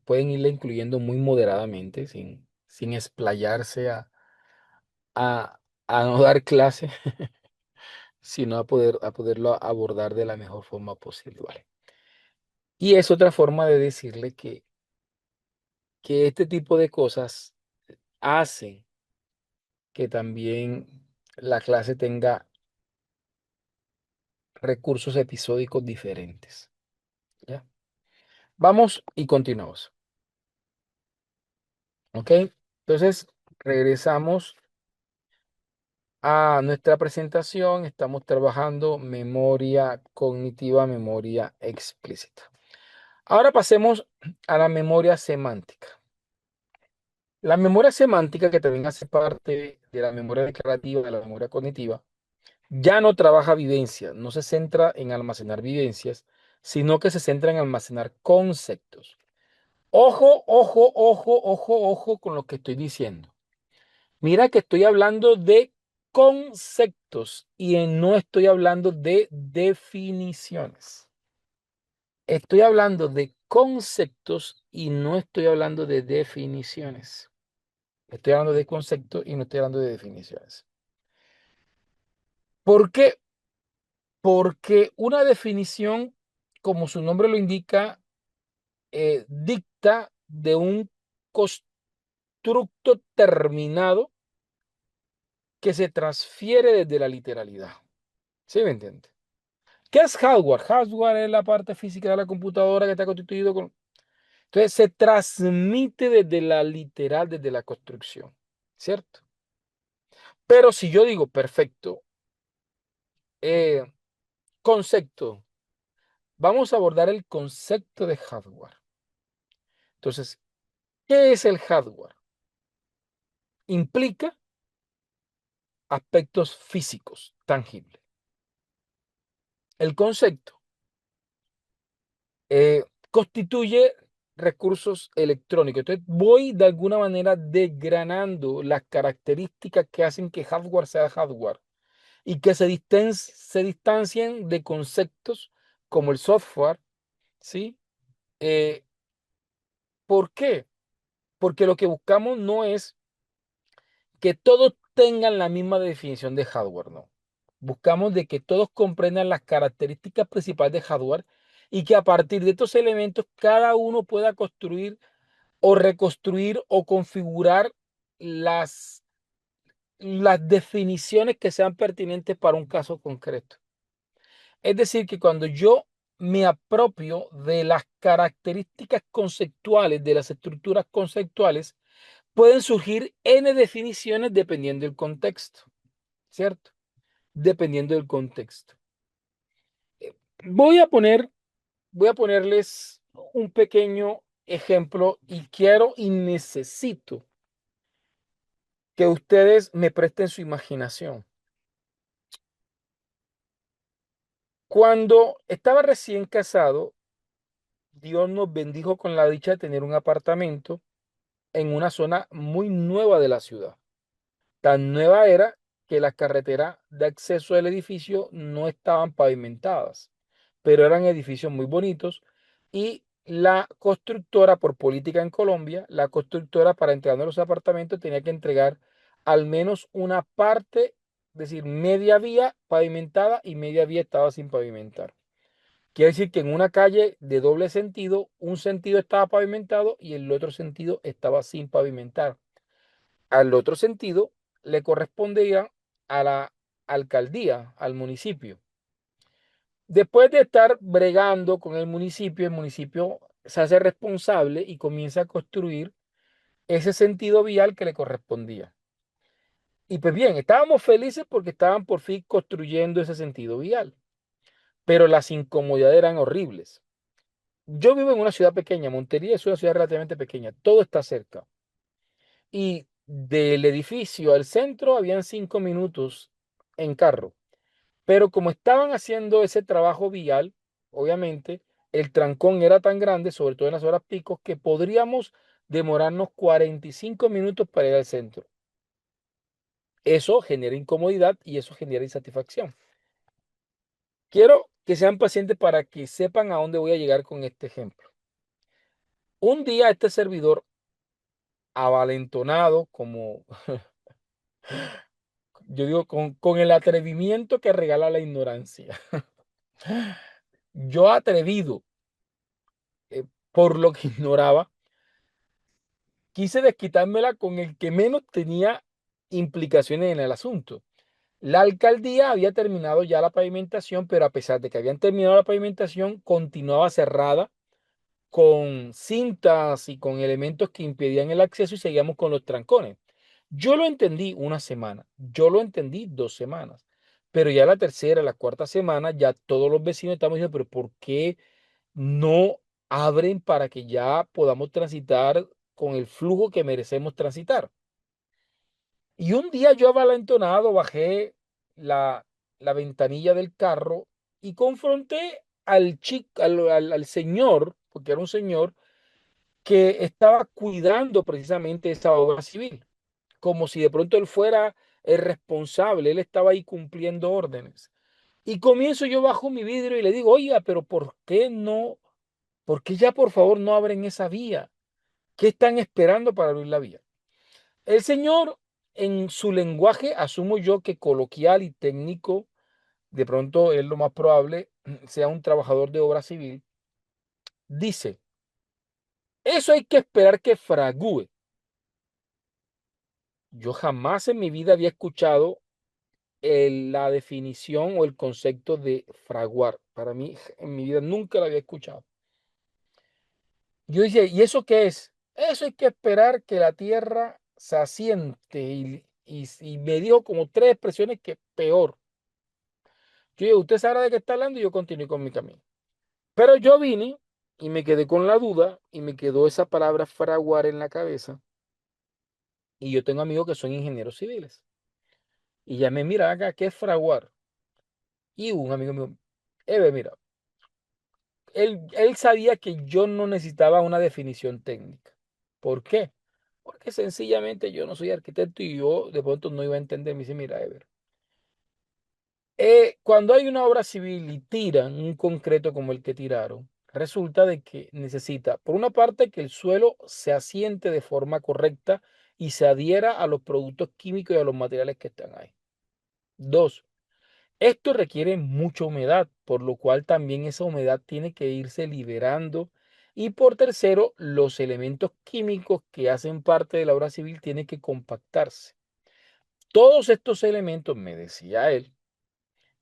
pueden irla incluyendo muy moderadamente, sin explayarse a, a no dar clase, sino a poderlo abordar de la mejor forma posible, ¿vale? Y es otra forma de decirle que este tipo de cosas hacen que también la clase tenga recursos episódicos diferentes, ¿ya? Vamos y continuamos, ¿ok? Entonces, regresamos a nuestra presentación. Estamos trabajando memoria cognitiva, memoria explícita. Ahora pasemos a la memoria semántica. La memoria semántica, que también hace parte de la memoria declarativa, de la memoria cognitiva, ya no trabaja vivencias, no se centra en almacenar vivencias, sino que se centra en almacenar conceptos. Ojo, ojo, ojo, ojo, ojo con lo que estoy diciendo. Mira que estoy hablando de conceptos y no estoy hablando de definiciones. Estoy hablando de conceptos y no estoy hablando de definiciones. Estoy hablando de conceptos y no estoy hablando de definiciones. ¿Por qué? Porque una definición, como su nombre lo indica, dicta de un constructo terminado que se transfiere desde la literalidad. ¿Sí me entiende? ¿Qué es hardware? Hardware es la parte física de la computadora que está constituido con... Entonces se transmite desde la literal, desde la construcción, ¿cierto? Pero si yo digo, perfecto, eh, concepto, vamos a abordar el concepto de hardware. Entonces, ¿qué es el hardware? Implica aspectos físicos, tangibles. El concepto constituye recursos electrónicos. Entonces, voy de alguna manera desgranando las características que hacen que hardware sea hardware y que se distancien de conceptos como el software, ¿sí? Eh, ¿Por qué? Porque lo que buscamos no es que todos tengan la misma definición de hardware, no. Buscamos de que todos comprendan las características principales de hardware y que a partir de estos elementos cada uno pueda construir o reconstruir o configurar las, las definiciones que sean pertinentes para un caso concreto. Es decir, que cuando yo me apropio de las características conceptuales, de las estructuras conceptuales, pueden surgir N definiciones dependiendo del contexto, ¿cierto? Dependiendo del contexto. Eh, Voy a poner, voy a ponerles un pequeño ejemplo y quiero y necesito que ustedes me presten su imaginación. Cuando estaba recién casado, Dios nos bendijo con la dicha de tener un apartamento en una zona muy nueva de la ciudad. Tan nueva era que las carreteras de acceso al edificio no estaban pavimentadas, pero eran edificios muy bonitos y la constructora, por política en Colombia, la constructora para entregarnos los apartamentos tenía que entregar al menos una parte, es decir, media vía pavimentada y media vía estaba sin pavimentar. Quiere decir que en una calle de doble sentido, un sentido estaba pavimentado y el otro sentido estaba sin pavimentar. Al otro sentido le correspondía a la alcaldía, al municipio. Después de estar bregando con el municipio se hace responsable y comienza a construir ese sentido vial que le correspondía. Y pues bien, estábamos felices porque estaban por fin construyendo ese sentido vial, pero las incomodidades eran horribles. Yo vivo en una ciudad pequeña, Montería es una ciudad relativamente pequeña, todo está cerca. Y del edificio al centro habían 5 minutos en carro. Pero como estaban haciendo ese trabajo vial, obviamente el trancón era tan grande, sobre todo en las horas picos, que podríamos demorarnos 45 minutos para ir al centro. Eso genera incomodidad y eso genera insatisfacción. Quiero que sean pacientes para que sepan a dónde voy a llegar con este ejemplo. Un día este servidor, avalentonado, como yo digo, con el atrevimiento que regala la ignorancia, yo atrevido por lo que ignoraba, quise desquitármela con el que menos tenía implicaciones en el asunto. La alcaldía había terminado ya la pavimentación, pero a pesar de que habían terminado la pavimentación, continuaba cerrada con cintas y con elementos que impedían el acceso y seguíamos con los trancones. Yo lo entendí una semana, yo lo entendí 2 semanas, pero ya la tercera, la cuarta semana, ya todos los vecinos estamos diciendo, pero ¿por qué no abren para que ya podamos transitar con el flujo que merecemos transitar? Y un día yo avalentonado bajé la ventanilla del carro y confronté al chico, al señor, porque era un señor que estaba cuidando precisamente esa obra civil, como si de pronto él fuera el responsable, él estaba ahí cumpliendo órdenes. Y comienzo yo bajo mi vidrio y le digo, oiga, pero ¿por qué no? ¿Por qué ya por favor no abren esa vía? ¿Qué están esperando para abrir la vía? El señor, en su lenguaje, asumo yo que coloquial y técnico, de pronto es lo más probable, sea un trabajador de obra civil, dice, eso hay que esperar que fragúe. Yo jamás en mi vida había escuchado la definición o el concepto de fraguar. Para mí, en mi vida nunca lo había escuchado. Yo dije, ¿y eso qué es? Eso hay que esperar que la tierra se asiente y me dijo como tres expresiones que peor. Yo digo, usted sabrá de qué está hablando y yo continué con mi camino. Pero yo vine y me quedé con la duda y me quedó esa palabra fraguar en la cabeza. Y yo tengo amigos que son ingenieros civiles. Y ya me mira acá, ¿qué es fraguar? Y un amigo mío, Eve, mira, él sabía que yo no necesitaba una definición técnica. ¿Por qué? Porque sencillamente yo no soy arquitecto y yo de pronto no iba a entender. Me dice, mira, Ever, cuando hay una obra civil y tiran un concreto como el que tiraron, resulta de que necesita, por una parte, que el suelo se asiente de forma correcta y se adhiera a los productos químicos y a los materiales que están ahí. Dos, esto requiere mucha humedad, por lo cual también esa humedad tiene que irse liberando. Y por tercero, los elementos químicos que hacen parte de la obra civil tienen que compactarse. Todos estos elementos, me decía él,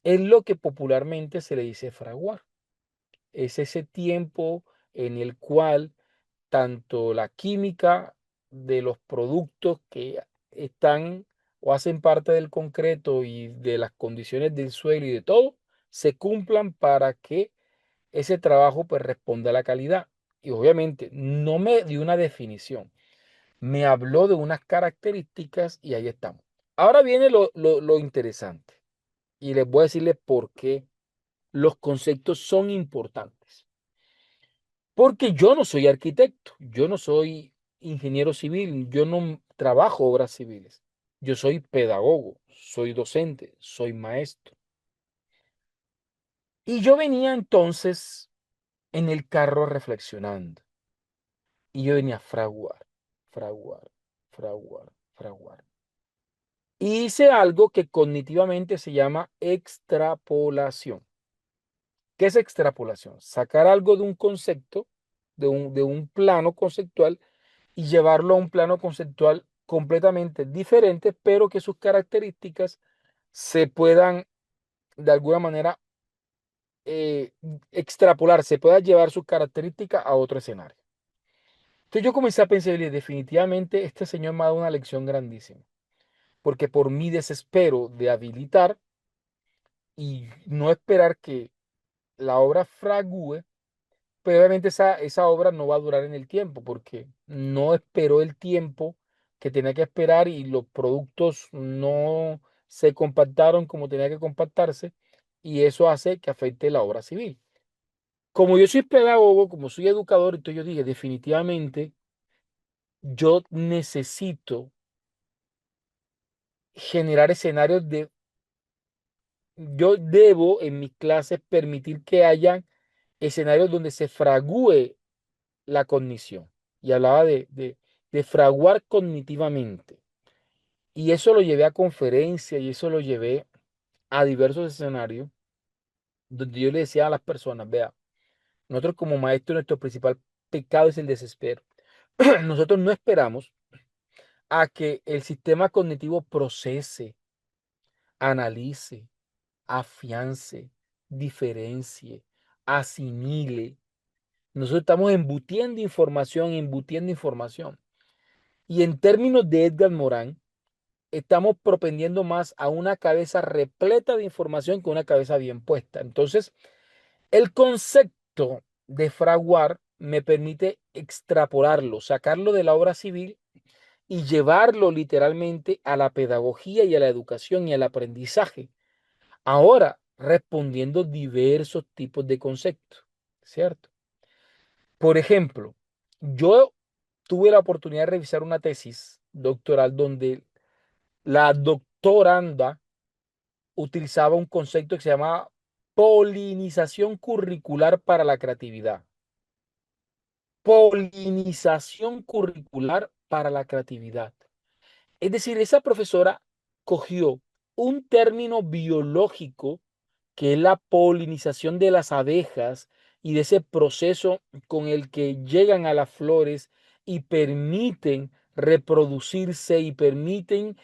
es lo que popularmente se le dice fraguar. Es ese tiempo en el cual tanto la química de los productos que están o hacen parte del concreto y de las condiciones del suelo y de todo, se cumplan para que ese trabajo pues responda a la calidad. Y obviamente no me dio una definición, me habló de unas características y ahí estamos. Ahora viene lo interesante y les voy a decirles por qué los conceptos son importantes. Porque yo no soy arquitecto, yo no soy ingeniero civil, yo no trabajo obras civiles. Yo soy pedagogo, soy docente, soy maestro. Y yo venía entonces en el carro reflexionando. Y yo venía a fraguar, fraguar, fraguar, fraguar. Y hice algo que cognitivamente se llama extrapolación. ¿Qué es extrapolación? Sacar algo de un concepto, de un plano conceptual y llevarlo a un plano conceptual completamente diferente, pero que sus características se puedan de alguna manera eh, extrapolar, se pueda llevar sus características a otro escenario. Entonces yo comencé a pensar, y definitivamente este señor me ha dado una lección grandísima, porque por mi desespero de habilitar y no esperar que la obra fragúe, pero obviamente esa obra no va a durar en el tiempo, porque no esperó el tiempo que tenía que esperar y los productos no se compactaron como tenía que compactarse, y eso hace que afecte la obra civil. Como yo soy pedagogo, como soy educador, entonces yo dije, definitivamente yo necesito generar escenarios yo debo en mis clases permitir que hayan escenarios donde se fragúe la cognición. Y hablaba de fraguar cognitivamente. Y eso lo llevé a conferencias y eso lo llevé a diversos escenarios donde yo le decía a las personas, vea, nosotros como maestros nuestro principal pecado es el desespero. Nosotros no esperamos a que el sistema cognitivo procese, analice, afiance, diferencie, asimile. Nosotros estamos embutiendo información, embutiendo información. Y en términos de Edgar Morán, estamos propendiendo más a una cabeza repleta de información que una cabeza bien puesta. Entonces, el concepto de fraguar me permite extrapolarlo, sacarlo de la obra civil y llevarlo literalmente a la pedagogía y a la educación y al aprendizaje. Ahora, respondiendo diversos tipos de conceptos, ¿cierto? Por ejemplo, yo tuve la oportunidad de revisar una tesis doctoral donde la doctoranda utilizaba un concepto que se llama polinización curricular para la creatividad. Polinización curricular para la creatividad. Es decir, esa profesora cogió un término biológico que es la polinización de las abejas y de ese proceso con el que llegan a las flores y permiten reproducirse y permiten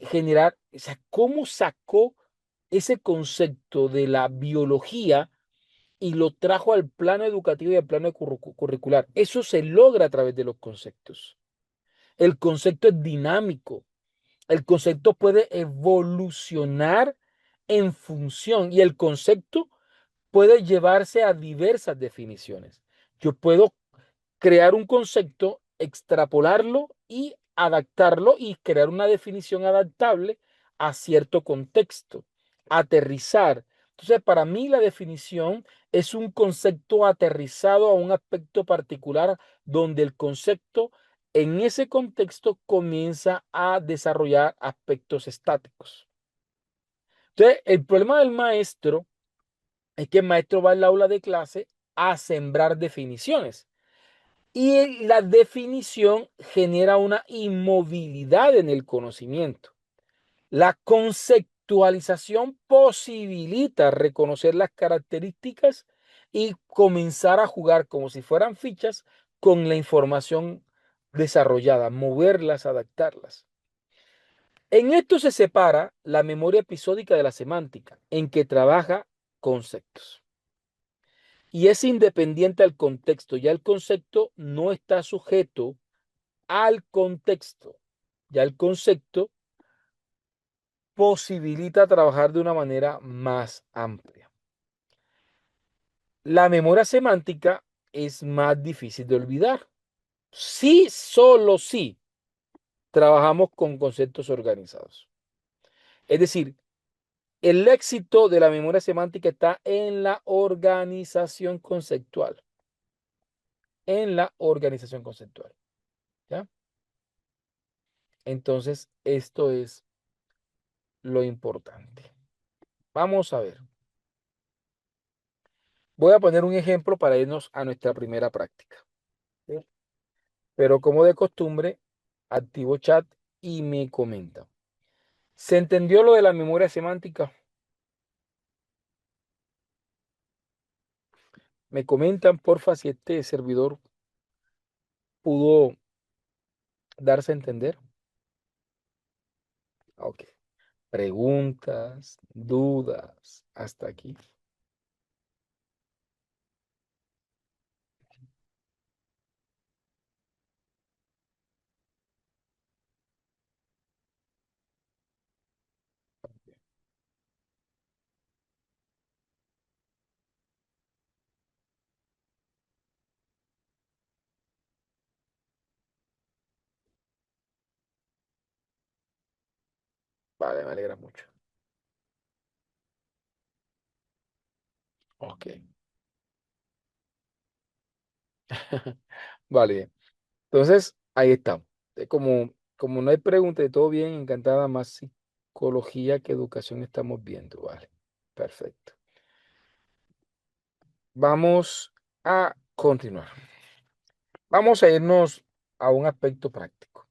generar, o sea, cómo sacó ese concepto de la biología y lo trajo al plano educativo y al plano curricular. Eso se logra a través de los conceptos. El concepto es dinámico. El concepto puede evolucionar en función y el concepto puede llevarse a diversas definiciones. Yo puedo crear un concepto, extrapolarlo y adaptarlo y crear una definición adaptable a cierto contexto, aterrizar. Entonces, para mí la definición es un concepto aterrizado a un aspecto particular donde el concepto en ese contexto comienza a desarrollar aspectos estáticos. Entonces, el problema del maestro es que el maestro va al aula de clase a sembrar definiciones. Y la definición genera una inmovilidad en el conocimiento. La conceptualización posibilita reconocer las características y comenzar a jugar como si fueran fichas con la información desarrollada, moverlas, adaptarlas. En esto se separa la memoria episódica de la semántica, en que trabaja conceptos. Y es independiente al contexto. Ya el concepto no está sujeto al contexto. Ya el concepto posibilita trabajar de una manera más amplia. La memoria semántica es más difícil de olvidar. Sí, solo sí trabajamos con conceptos organizados. Es decir, el éxito de la memoria semántica está en la organización conceptual. En la organización conceptual. ¿Ya? Entonces, esto es lo importante. Vamos a ver. Voy a poner un ejemplo para irnos a nuestra primera práctica. ¿Sí? Pero como de costumbre, activo chat y me comentan. ¿Se entendió lo de la memoria semántica? Me comentan, porfa, si este servidor pudo darse a entender. Ok. Preguntas, dudas, hasta aquí. Vale, me alegra mucho. Ok. Vale. Entonces, ahí estamos. Como no hay pregunta de todo bien, encantada, más psicología que educación estamos viendo. Vale. Perfecto. Vamos a continuar. Vamos a irnos a un aspecto práctico.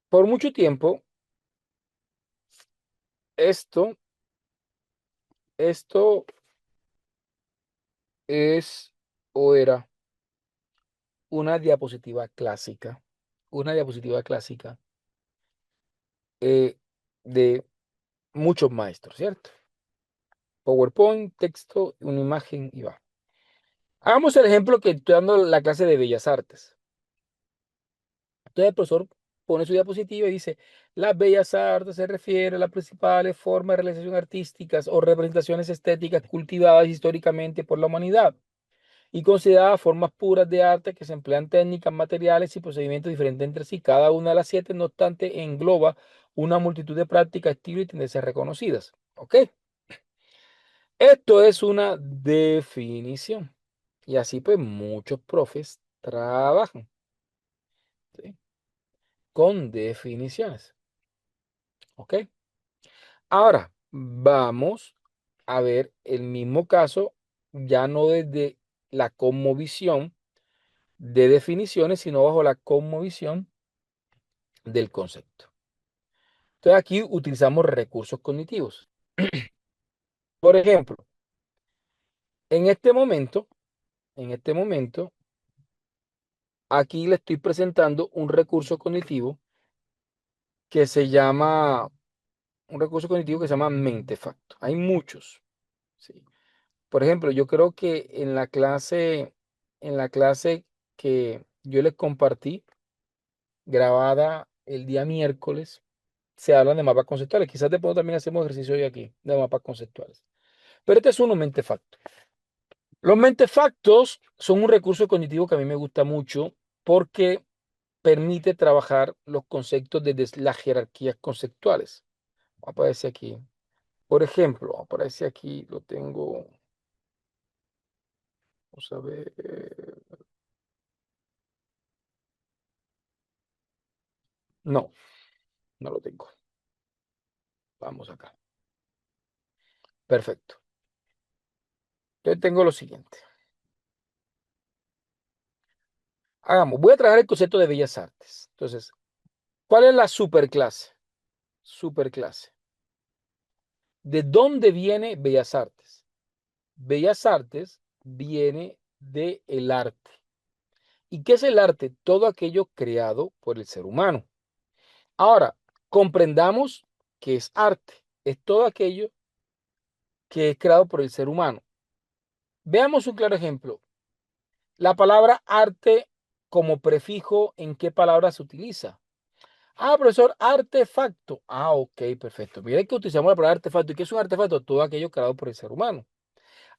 Por mucho tiempo, esto, esto es o era una diapositiva clásica de muchos maestros, ¿cierto? PowerPoint, texto, una imagen y va. Hagamos el ejemplo que estoy dando la clase de Bellas Artes. Entonces el profesor pone su diapositiva y dice, las bellas artes se refiere a las principales formas de realización artísticas o representaciones estéticas cultivadas históricamente por la humanidad y consideradas formas puras de arte que se emplean técnicas, materiales y procedimientos diferentes entre sí. Cada una de las siete, no obstante, engloba una multitud de prácticas, estilos y tendencias reconocidas. ¿Ok? Esto es una definición. Y así pues muchos profes trabajan, ¿sí? Con definiciones. ¿Ok? Ahora vamos a ver el mismo caso, ya no desde la cosmovisión de definiciones, sino bajo la cosmovisión del concepto. Entonces aquí utilizamos recursos cognitivos. Por ejemplo, en este momento, en este momento, aquí le estoy presentando un recurso cognitivo que se llama, un recurso cognitivo que se llama mentefacto. Hay muchos, ¿sí? Por ejemplo, yo creo que en la clase que yo les compartí, grabada el día miércoles, se hablan de mapas conceptuales. Quizás después también hacemos ejercicio hoy aquí de mapas conceptuales. Pero este es uno mentefacto. Los mentefactos son un recurso cognitivo que a mí me gusta mucho porque permite trabajar los conceptos desde las jerarquías conceptuales. Aparece aquí. Por ejemplo, aparece aquí, lo tengo, vamos a ver. No, no lo tengo. Vamos acá. Perfecto. Entonces tengo lo siguiente. Hagamos, voy a trabajar el concepto de bellas artes. Entonces, ¿cuál es la superclase? Superclase. ¿De dónde viene bellas artes? Bellas artes viene de el arte. ¿Y qué es el arte? Todo aquello creado por el ser humano. Ahora, comprendamos que es arte. Es todo aquello que es creado por el ser humano. Veamos un claro ejemplo. La palabra arte como prefijo, ¿en qué palabra se utiliza? Ah, profesor, artefacto. Ah, ok, perfecto. Mira que utilizamos la palabra artefacto. ¿Y qué es un artefacto? Todo aquello creado por el ser humano.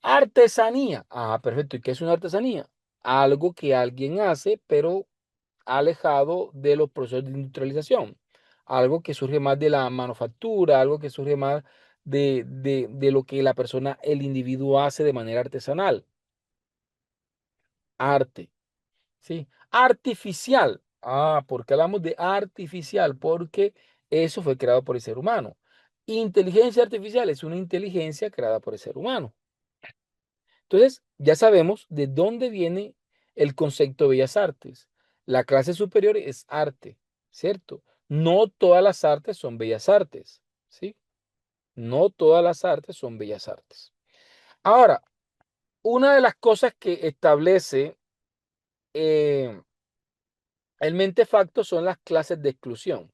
Artesanía. Ah, perfecto. ¿Y qué es una artesanía? Algo que alguien hace, pero alejado de los procesos de industrialización. Algo que surge más de la manufactura, algo que surge más de lo que la persona, el individuo hace de manera artesanal. Arte. ¿Sí? Artificial. Ah, ¿por qué hablamos de artificial? Porque eso fue creado por el ser humano. Inteligencia artificial es una inteligencia creada por el ser humano. Entonces, ya sabemos de dónde viene el concepto de bellas artes. La clase superior es arte, ¿cierto? No todas las artes son bellas artes, ¿sí? No todas las artes son bellas artes. Ahora, una de las cosas que establece eh, el mentefacto son las clases de exclusión.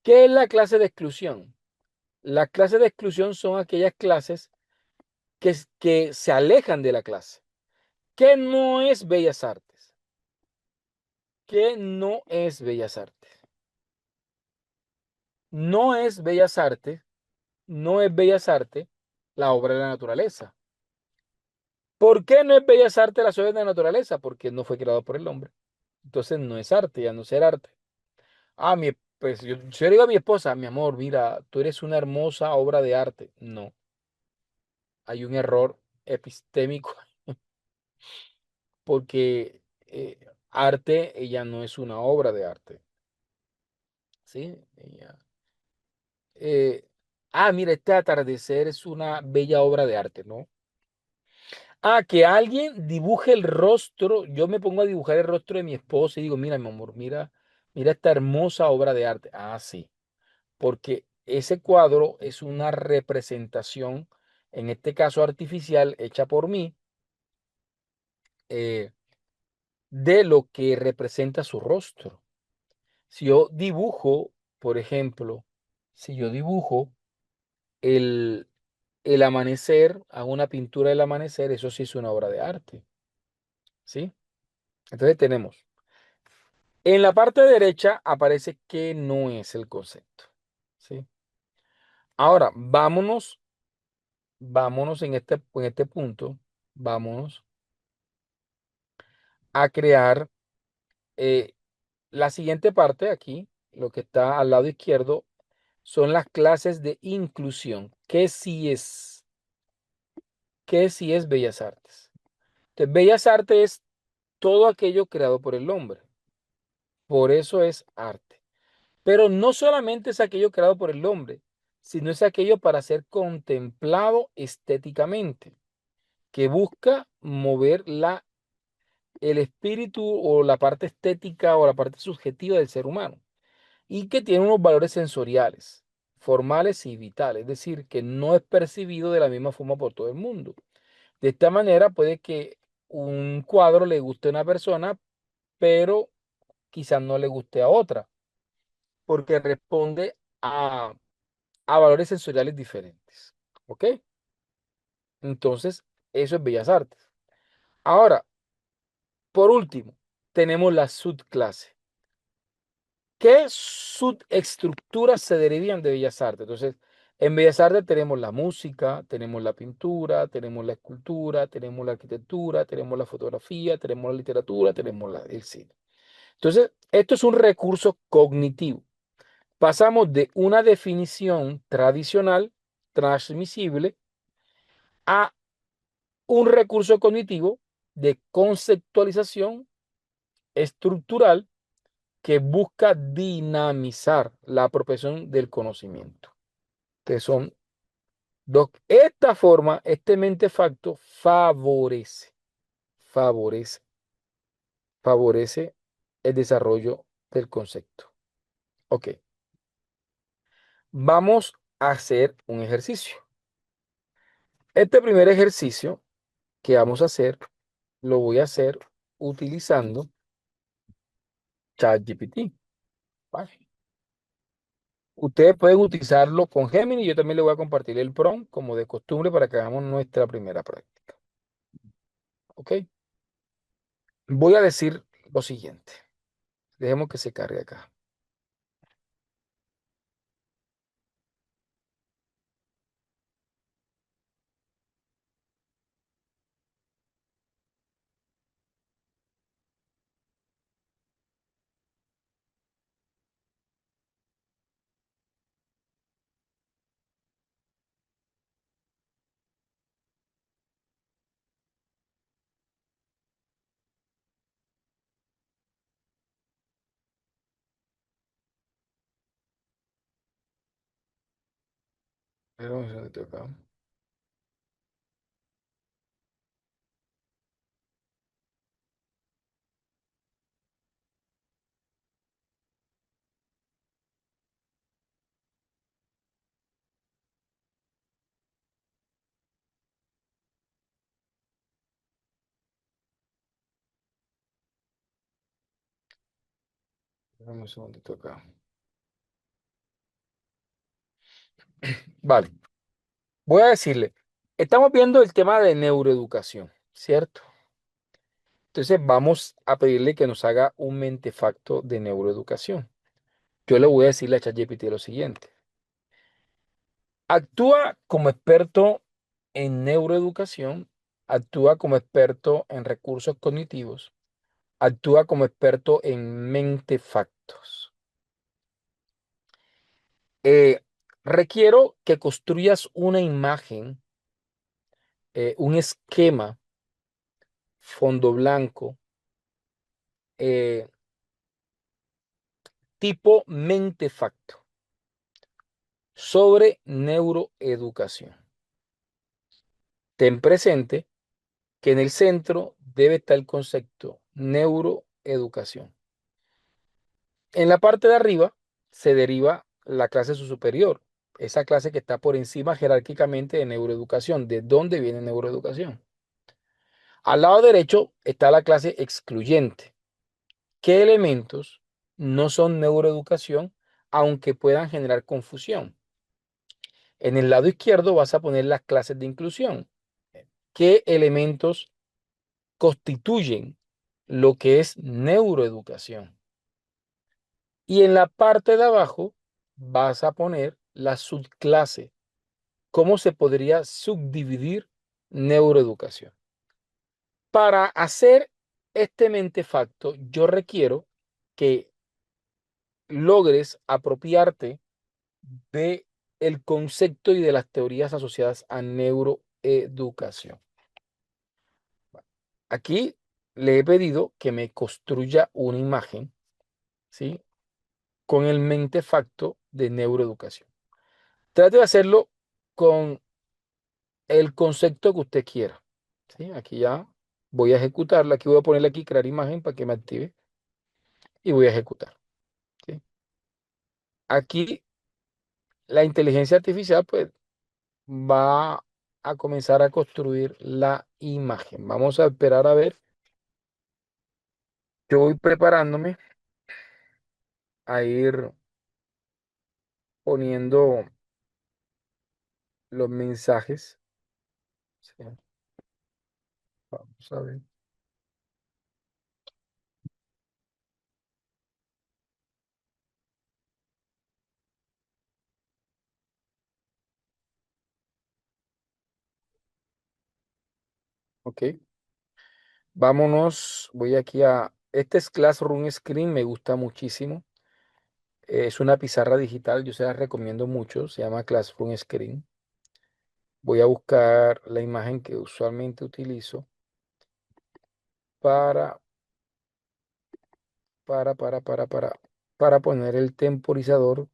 ¿Qué es la clase de exclusión? Las clases de exclusión son aquellas clases que se alejan de la clase. ¿Qué no es bellas artes? ¿Qué no es bellas artes? No es bellas artes, no es bellas artes la obra de la naturaleza. ¿Por qué no es bellas artes las obras de la naturaleza? Porque no fue creado por el hombre. Entonces no es arte, ya no ser arte. Pues yo le digo a mi esposa, mi amor, mira, tú eres una hermosa obra de arte. No, hay un error epistémico porque arte, ella no es una obra de arte, ¿sí? Eh, mira, este atardecer es una bella obra de arte, ¿no? Que alguien dibuje el rostro, yo me pongo a dibujar el rostro de mi esposa y digo, mira, mi amor, mira esta hermosa obra de arte. Sí, porque ese cuadro es una representación, en este caso artificial, hecha por mí, eh, de lo que representa su rostro. Si yo dibujo, por ejemplo, si yo dibujo el, el amanecer, hago una pintura del amanecer, eso sí es una obra de arte, ¿sí? Entonces tenemos, en la parte derecha aparece que no es el concepto, ¿sí? Ahora, vámonos en este punto, vámonos a crear eh, la siguiente parte aquí, lo que está al lado izquierdo, son las clases de inclusión. ¿Qué sí es Bellas Artes? Entonces, Bellas Artes es todo aquello creado por el hombre. Por eso es arte. Pero no solamente es aquello creado por el hombre, sino es aquello para ser contemplado estéticamente, que busca mover el espíritu o la parte estética o la parte subjetiva del ser humano y que tiene unos valores sensoriales, formales y vitales, es decir, que no es percibido de la misma forma por todo el mundo. De esta manera puede que un cuadro le guste a una persona, pero quizás no le guste a otra, porque responde a valores sensoriales diferentes. ¿Ok? Entonces, eso es Bellas Artes. Ahora, por último, tenemos la subclase. ¿Qué subestructuras se derivan de Bellas Artes? Entonces, en Bellas Artes tenemos la música, tenemos la pintura, tenemos la escultura, tenemos la arquitectura, tenemos la fotografía, tenemos la literatura, tenemos el cine. Entonces, esto es un recurso cognitivo. Pasamos de una definición tradicional, transmisible, a un recurso cognitivo de conceptualización estructural que busca dinamizar la apropiación del conocimiento. Que son dos. Esta forma, este mentefacto favorece, favorece el desarrollo del concepto. Ok, vamos a hacer un ejercicio. Este primer ejercicio que vamos a hacer, lo voy a hacer utilizando ChatGPT. ¿Vale? Ustedes pueden utilizarlo con Gemini. Yo también le voy a compartir el prompt como de costumbre para que hagamos nuestra primera práctica. ¿Ok? Voy a decir lo siguiente. Dejemos que se cargue acá. Espera un segundito acá. Dame un segundito acá. Vale, voy a decirle, estamos viendo el tema de neuroeducación, ¿cierto? Entonces vamos a pedirle que nos haga un mentefacto de neuroeducación. Yo le voy a decirle a ChatGPT lo siguiente. Actúa como experto en neuroeducación, actúa como experto en recursos cognitivos, actúa como experto en mentefactos. Eh, Requiero que construyas una imagen, un esquema, fondo blanco, eh, tipo mentefacto sobre neuroeducación. Ten presente que en el centro debe estar el concepto neuroeducación. En la parte de arriba se deriva la clase superior, esa clase que está por encima jerárquicamente de neuroeducación. ¿De dónde viene neuroeducación? Al lado derecho está la clase excluyente. ¿Qué elementos no son neuroeducación, aunque puedan generar confusión? En el lado izquierdo vas a poner las clases de inclusión. ¿Qué elementos constituyen lo que es neuroeducación? Y en la parte de abajo vas a poner la subclase. ¿Cómo se podría subdividir neuroeducación? Para hacer este mentefacto, yo requiero que logres apropiarte de el concepto y de las teorías asociadas a neuroeducación. Aquí le he pedido que me construya una imagen, ¿sí? Con el mentefacto de neuroeducación. Trate de hacerlo con el concepto que usted quiera, ¿sí? Aquí ya voy a ejecutarla. Aquí voy a ponerle aquí crear imagen para que me active y voy a ejecutar, ¿sí? Aquí la inteligencia artificial pues va a comenzar a construir la imagen. Vamos a esperar a ver. Yo voy preparándome a ir poniendo los mensajes. Sí, vamos a ver. Ok. Vámonos. Voy aquí a... Este es Classroom Screen. Me gusta muchísimo. Es una pizarra digital. Yo se la recomiendo mucho. Se llama Classroom Screen. Voy a buscar la imagen que usualmente utilizo para, para poner el temporizador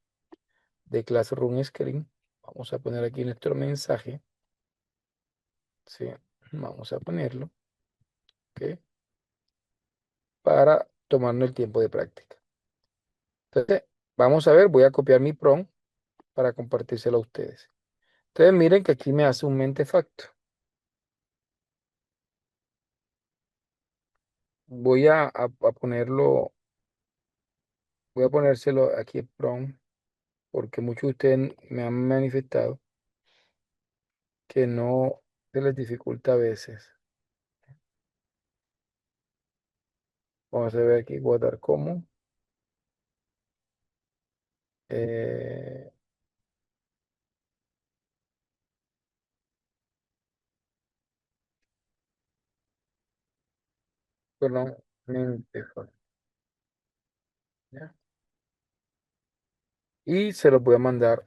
de Classroom Screen. Vamos a poner aquí nuestro mensaje. Sí, vamos a ponerlo, ¿ok? Para tomarnos el tiempo de práctica. Entonces, vamos a ver, voy a copiar mi prompt para compartírselo a ustedes. Entonces, miren que aquí me hace un mentefacto. Voy a ponerlo, voy a ponérselo aquí el prompt, porque muchos de ustedes me han manifestado que no se les dificulta a veces. Vamos a ver aquí, guardar como. Eh, perdón, mentefacto. ¿Ya? Y se los voy a mandar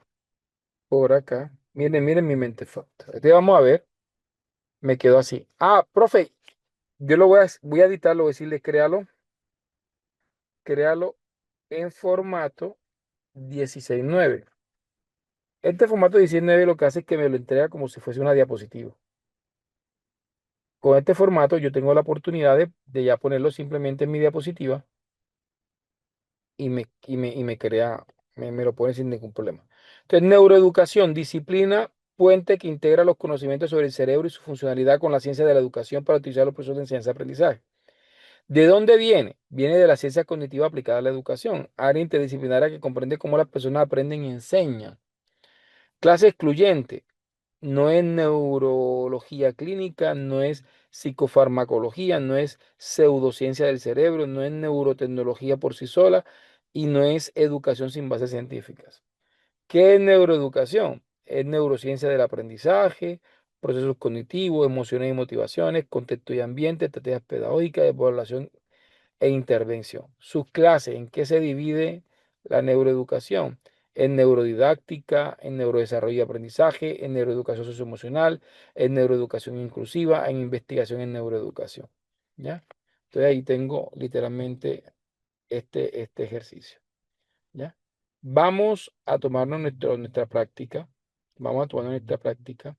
por acá. Miren, miren mi mentefacto. Este vamos a ver, me quedó así. Ah, profe, yo voy a editarlo, voy a decirle, créalo en formato 16:9. Este formato 16:9 lo que hace es que me lo entrega como si fuese una diapositiva. Con este formato yo tengo la oportunidad de ya ponerlo simplemente en mi diapositiva y me crea, me lo pone sin ningún problema. Entonces, neuroeducación, disciplina puente que integra los conocimientos sobre el cerebro y su funcionalidad con la ciencia de la educación para utilizar los procesos de enseñanza-aprendizaje. ¿De dónde viene? Viene de la ciencia cognitiva aplicada a la educación, área interdisciplinaria que comprende cómo las personas aprenden y enseñan. Clase excluyente, no es neurología clínica, no es psicofarmacología, no es pseudociencia del cerebro, no es neurotecnología por sí sola y no es educación sin bases científicas. ¿Qué es neuroeducación? Es neurociencia del aprendizaje, procesos cognitivos, emociones y motivaciones, contexto y ambiente, estrategias pedagógicas de población e intervención. Sus clases, ¿en qué se divide la neuroeducación? En neurodidáctica, en neurodesarrollo y aprendizaje, en neuroeducación socioemocional, en neuroeducación inclusiva, en investigación en neuroeducación. ¿Ya? Entonces ahí tengo literalmente este ejercicio. ¿Ya? Vamos a tomarnos nuestra práctica. Vamos a tomarnos nuestra práctica.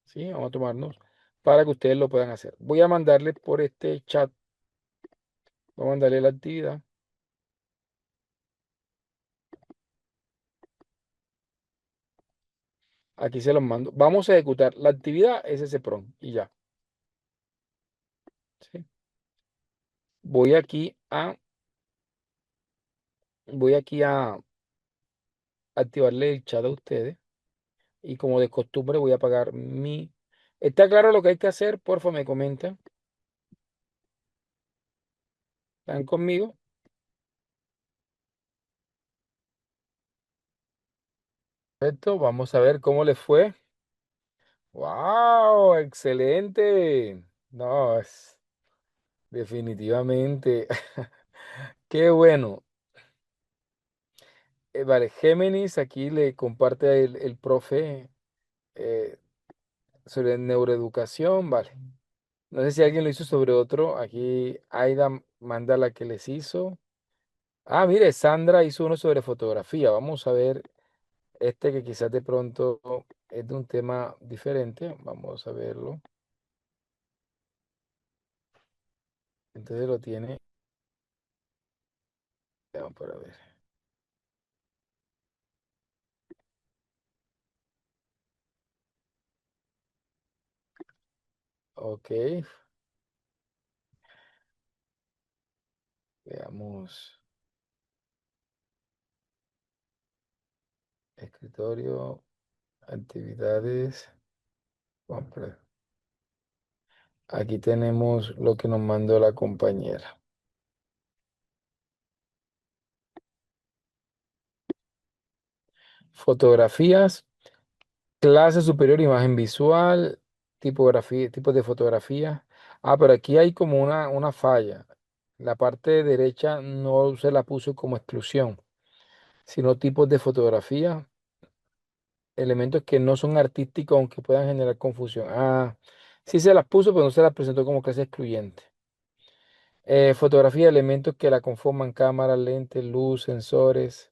¿Sí? Vamos a tomarnos para que ustedes lo puedan hacer. Voy a mandarles por este chat, voy a mandarle la actividad. Aquí se los mando. Vamos a ejecutar. La actividad es ese prompt y ya. ¿Sí? Voy aquí voy aquí a activarle el chat a ustedes y como de costumbre voy a apagar mi. ¿Está claro lo que hay que hacer? Porfa, me comentan. ¿Están conmigo? Perfecto. Vamos a ver cómo les fue. ¡Wow! Excelente. No, es definitivamente. Qué bueno. Vale, Géminis, aquí le comparte el profe eh, sobre neuroeducación. Vale. No sé si alguien lo hizo sobre otro. Aquí Aida manda la que les hizo. Ah, mire, Sandra hizo uno sobre fotografía. Vamos a ver este que quizás de pronto es de un tema diferente. Vamos a verlo. Entonces lo tiene. Vamos para ver. Ok, veamos. Escritorio, actividades. Vamos para ver. Aquí tenemos lo que nos mandó la compañera. Fotografías. Clase superior, imagen visual, tipografía, tipos de fotografía. Ah, pero aquí hay como una falla. La parte derecha no se la puso como exclusión, sino tipos de fotografía, elementos que no son artísticos, aunque puedan generar confusión. Ah, sí se las puso, pero no se las presentó como clase excluyente. Fotografía, elementos que la conforman, cámara, lentes, luz, sensores,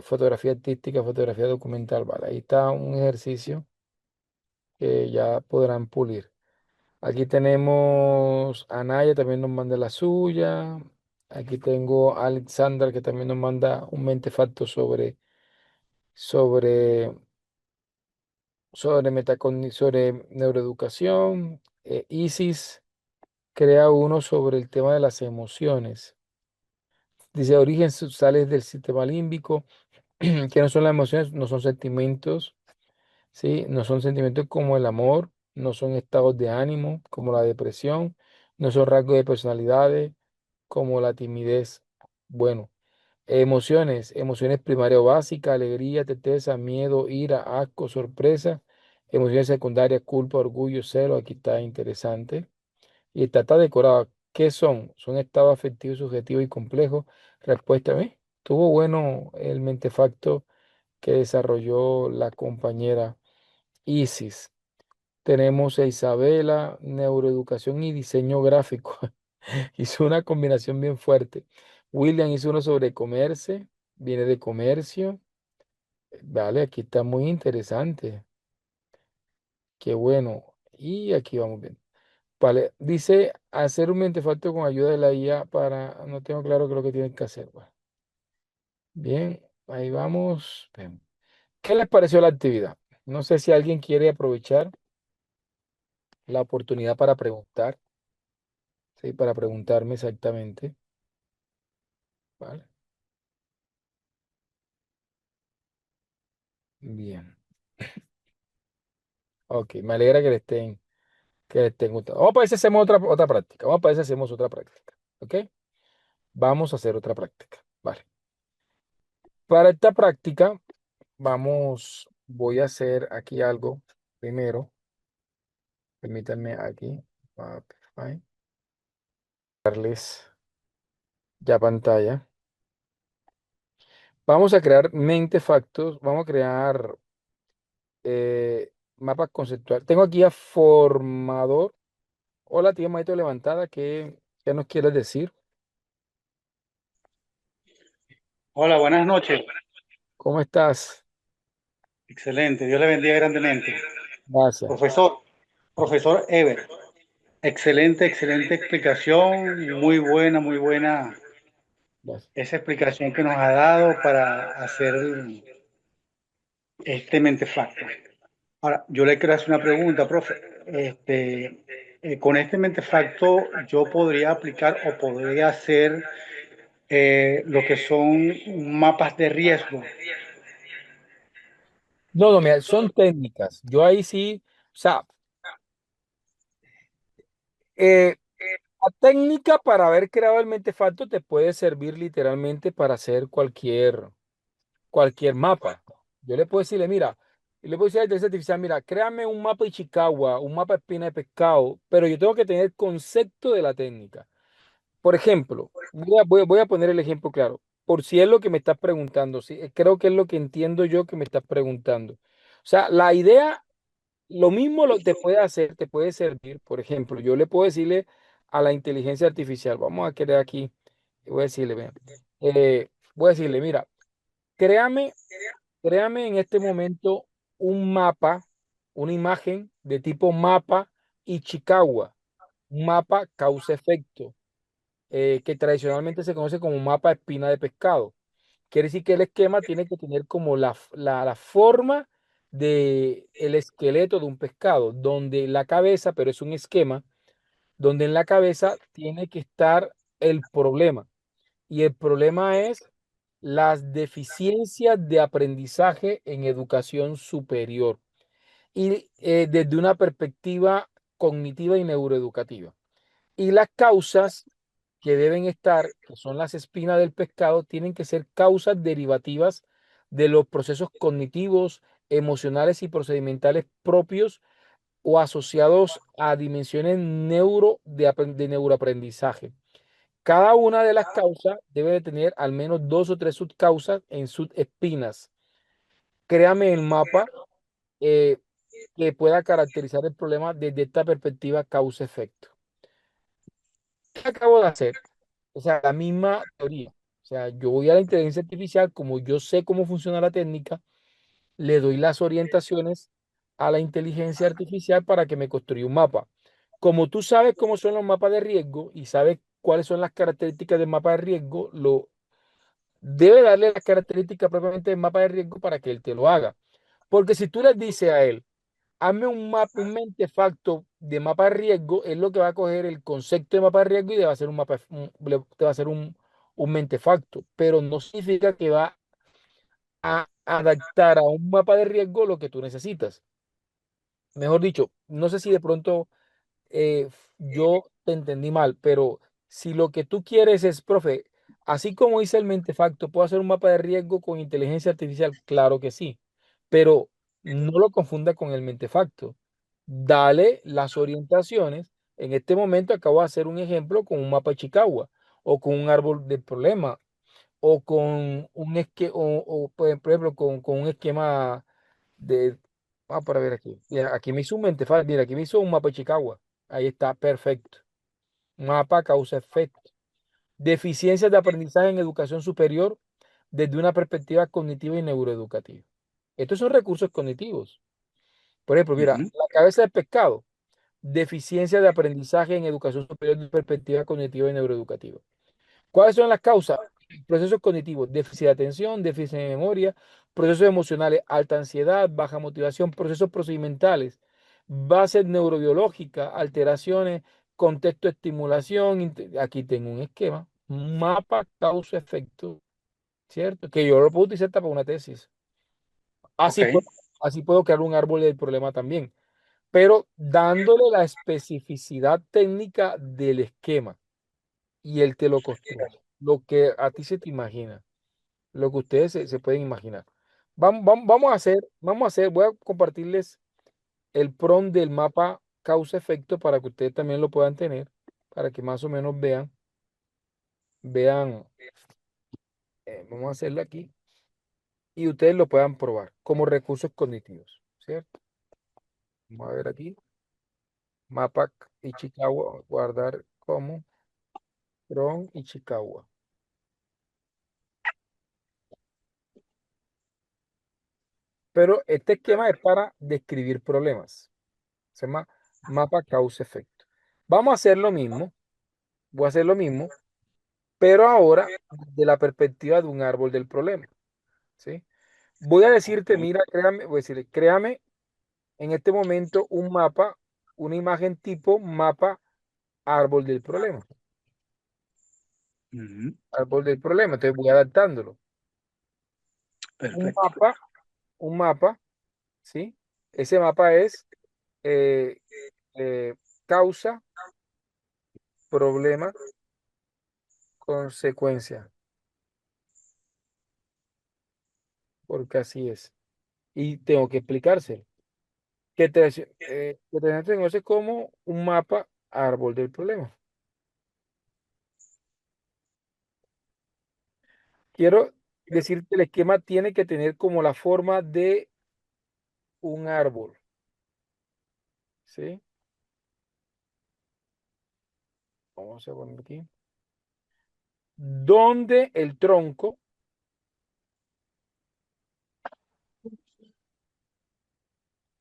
fotografía artística, fotografía documental. Vale, ahí está un ejercicio que ya podrán pulir. Aquí tenemos a Naya, también nos manda la suya. Aquí tengo a Alexandra, que también nos manda un mentefacto sobre, sobre neuroeducación. Isis crea uno sobre el tema de las emociones. Dice, origen sales del sistema límbico, que no son las emociones, no son sentimientos, ¿sí? No son sentimientos como el amor, no son estados de ánimo como la depresión, no son rasgos de personalidades como la timidez. Bueno, emociones primarias o básicas, alegría, tristeza, miedo, ira, asco, sorpresa. Emociones secundarias, culpa, orgullo, celo. Aquí está interesante. Y está decorado. ¿Qué son? Son estados afectivos, subjetivos y complejos. Respuesta B. Tuvo bueno el mentefacto que desarrolló la compañera Isis. Tenemos a Isabela, neuroeducación y diseño gráfico. Hizo una combinación bien fuerte. William hizo uno sobre comercio, viene de comercio. Vale, aquí está muy interesante. Qué bueno. Y aquí vamos bien. Vale, dice hacer un mentefacto con ayuda de la IA para, no tengo claro qué es lo que tienen que hacer. Bueno, bien, ahí vamos. Bien. ¿Qué les pareció la actividad? No sé si alguien quiere aprovechar la oportunidad para preguntar. ¿sí? Para preguntarme exactamente, ¿vale? Bien. Ok, me alegra que le estén gustando. Vamos para ver si hacemos otra práctica. Vamos para ver si hacemos otra práctica. ¿Ok? Vamos a hacer otra práctica. Vale. Para esta práctica, voy a hacer aquí algo primero. Permítanme aquí. Darles ya pantalla. Vamos a crear mentefactos. Vamos a crear mapas conceptuales. Tengo aquí a formador. Hola, tía Maito levantada. ¿Qué nos quieres decir? Hola, buenas noches. ¿Cómo estás? Excelente, Dios le bendiga grandemente. Gracias. Profesor, profesor Ever, excelente, excelente explicación, muy buena Gracias. esa explicación que nos ha dado para hacer este mentefacto. Ahora, yo le quiero hacer una pregunta, profe. Con este mentefacto yo podría aplicar o podría hacer lo que son mapas de riesgo. No, no, mira, son técnicas. Yo ahí sí, o sea, eh, la técnica para haber creado el mentefacto te puede servir literalmente para hacer cualquier mapa. Yo le puedo decirle, mira, y le puedo decir a la inteligencia artificial, mira, créame un mapa de Chicago, un mapa de espina de pescado, pero yo tengo que tener concepto de la técnica. Por ejemplo, voy a poner el ejemplo claro, por si es lo que me estás preguntando, sí, creo que es lo que entiendo yo que me estás preguntando. O sea, la idea, lo mismo te puede hacer, te puede servir. Por ejemplo, yo le puedo decirle a la inteligencia artificial, vamos a crear aquí, voy a decirle, vean, voy a decirle, mira, créame, créame en este momento un mapa, una imagen de tipo mapa Ichikawa, un mapa causa-efecto, que tradicionalmente se conoce como mapa espina de pescado. Quiere decir que el esquema tiene que tener como la forma de el esqueleto de un pescado, donde la cabeza, pero es un esquema, donde en la cabeza tiene que estar el problema. Y el problema es las deficiencias de aprendizaje en educación superior y desde una perspectiva cognitiva y neuroeducativa. Y las causas que deben estar, que son las espinas del pescado, tienen que ser causas derivativas de los procesos cognitivos, emocionales y procedimentales propios o asociados a dimensiones de neuroaprendizaje. Cada una de las causas debe de tener al menos dos o tres subcausas en subespinas. Créame el mapa eh, que pueda caracterizar el problema desde esta perspectiva causa-efecto. ¿Qué acabo de hacer? O sea, la misma teoría. O sea, yo voy a la inteligencia artificial, como yo sé cómo funciona la técnica, le doy las orientaciones a la inteligencia artificial para que me construya un mapa. Como tú sabes cómo son los mapas de riesgo y sabes cuáles son las características del mapa de riesgo, debe darle las características propiamente del mapa de riesgo para que él te lo haga. Porque si tú le dices a él, hazme un mapa, un mentefacto de mapa de riesgo, es lo que va a coger el concepto de mapa de riesgo y le va a hacer te va a hacer un mentefacto, pero no significa que va a adaptar a un mapa de riesgo lo que tú necesitas. Mejor dicho, no sé si de pronto yo te entendí mal, pero si lo que tú quieres es, profe, así como hice el mentefacto, ¿puedo hacer un mapa de riesgo con inteligencia artificial? Claro que sí, pero no lo confunda con el mentefacto. Dale las orientaciones. En este momento acabo de hacer un ejemplo con un mapa de Chicago o con un árbol del problema o con por ejemplo, con un esquema de, para ver aquí. Mira, aquí me hizo un mentefacto, mira, aquí me hizo un mapa de Chicago. Ahí está, perfecto. Mapa causa-efecto. Deficiencias de aprendizaje en educación superior desde una perspectiva cognitiva y neuroeducativa. Estos son recursos cognitivos. Por ejemplo, mira, Ujú, la cabeza del pescado. Deficiencia de aprendizaje en educación superior desde perspectiva cognitiva y neuroeducativa. ¿Cuáles son las causas? Procesos cognitivos, déficit de atención, déficit de memoria, procesos emocionales, alta ansiedad, baja motivación, procesos procedimentales, bases neurobiológicas, alteraciones contexto de estimulación, aquí tengo un esquema, un mapa causa-efecto, ¿cierto? Que yo lo puedo utilizar hasta para una tesis. ok. Así puedo crear un árbol del problema también, pero dándole la especificidad técnica del esquema y él te lo construye. Lo que a ti se te imagina, lo que ustedes se pueden imaginar. Voy a compartirles el prompt del mapa causa-efecto para que ustedes también lo puedan tener, para que más o menos vean, vamos a hacerlo aquí, y ustedes lo puedan probar como recursos cognitivos, ¿cierto? Vamos a ver aquí, mapa Ichikawa, guardar como prompt Ichikawa. Pero este esquema es para describir problemas, se llama mapa causa-efecto. Vamos a hacer lo mismo, voy a hacer lo mismo, pero ahora de la perspectiva de un árbol del problema, ¿sí? Voy a decirte, Ok. mira, créame, voy a decirle, créame en este momento un mapa, una imagen tipo mapa árbol del problema. Ujú. Árbol del problema. Entonces voy adaptándolo. Un Perfecto. mapa, un mapa, ¿sí? Ese mapa es eh, causa, problema, consecuencia, porque así es. Y tengo que explicárselo. Que te conoce como un mapa árbol del problema. Quiero decirte, el esquema tiene que tener como la forma de un árbol, ¿sí? Vamos a poner aquí. Donde el tronco,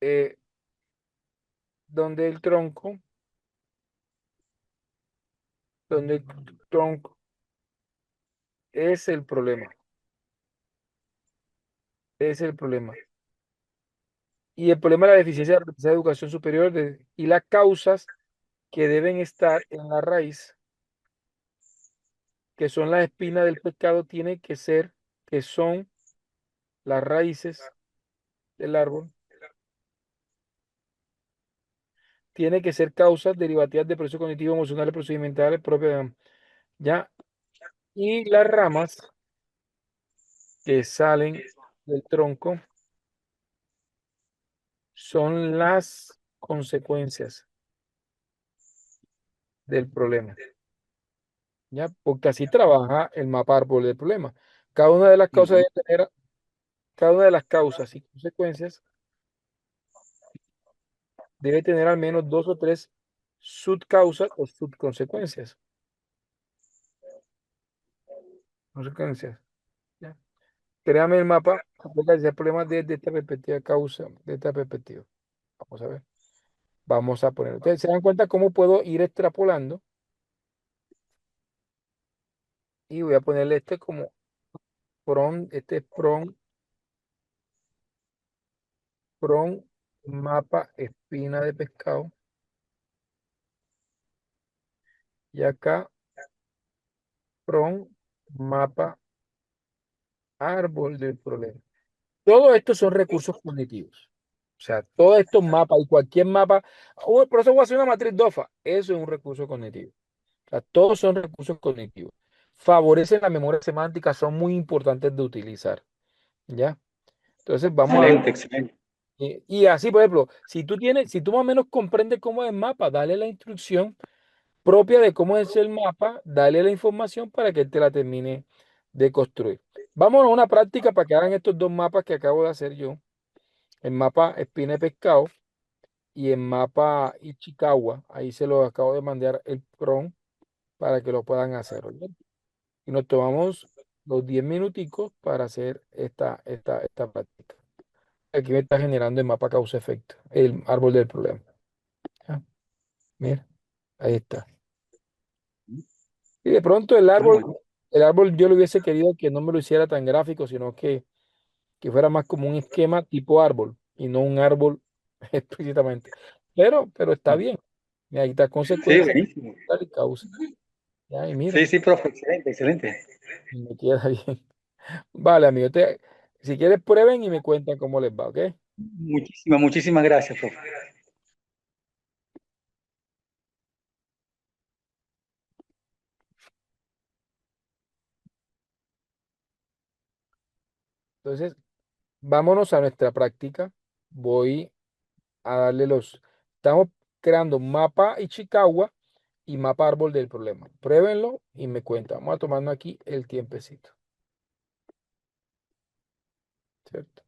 eh, donde el tronco, donde el tronco es el problema, es el problema. Y el problema es la deficiencia de educación superior y las causas que deben estar en la raíz, que son las espinas del pescado, tiene que ser, que son las raíces del árbol, tiene que ser causas derivativas de procesos cognitivos, emocionales, procedimentales propios, ¿ya? Y las ramas que salen del tronco son las consecuencias del problema, ¿ya? Porque así trabaja el mapa árbol del problema. Cada una de las causas Ujú. debe tener, cada una de las causas y consecuencias debe tener al menos dos o tres subcausas o subconsecuencias. Consecuencias, ¿ya? Créame el mapa, aplica ese problema desde esta perspectiva, causa, de esta perspectiva. Vamos a ver. Vamos a poner. Ustedes se dan cuenta cómo puedo ir extrapolando y voy a ponerle este como este es PRON mapa espina de pescado y acá PRON mapa árbol del problema. Todo esto son recursos cognitivos. O sea, todos estos mapas y cualquier mapa, por eso voy a hacer una matriz DOFA, eso es un recurso cognitivo. O sea, todos son recursos cognitivos. Favorecen la memoria semántica, son muy importantes de utilizar. ¿Ya? Entonces vamos a ver. Excelente, excelente. Y así, por ejemplo, si tú más o menos comprendes cómo es el mapa, dale la instrucción propia de cómo es el mapa, dale la información para que él te la termine de construir. Vamos a una práctica para que hagan estos dos mapas que acabo de hacer yo. El mapa Espina de Pescado y el mapa Ichikawa. Ahí se lo acabo de mandar el PROM para que lo puedan hacer. ¿Oye? Y nos tomamos los 10 minuticos para hacer esta práctica. Aquí me está generando el mapa causa-efecto, el árbol del problema. ¿Ya? Mira, ahí está. Y de pronto Ah, bueno. el árbol yo le hubiese querido que no me lo hiciera tan gráfico, sino que fuera más como un esquema tipo árbol y no un árbol explícitamente. Pero está bien. Mira, ahí está Sí, consecuencia buenísimo. y causa. Ya, y Sí, mira, sí, profe, excelente, excelente. me queda bien. Vale, amigo, si quieres prueben y me cuentan cómo les va, ¿ok? Muchísimas, muchísimas gracias, profe. Entonces, vámonos a nuestra práctica. Voy a darle estamos creando mapa Ichikawa y mapa árbol del problema. Pruébenlo y me cuentan. Vamos a tomarnos aquí el tiempecito, ¿cierto?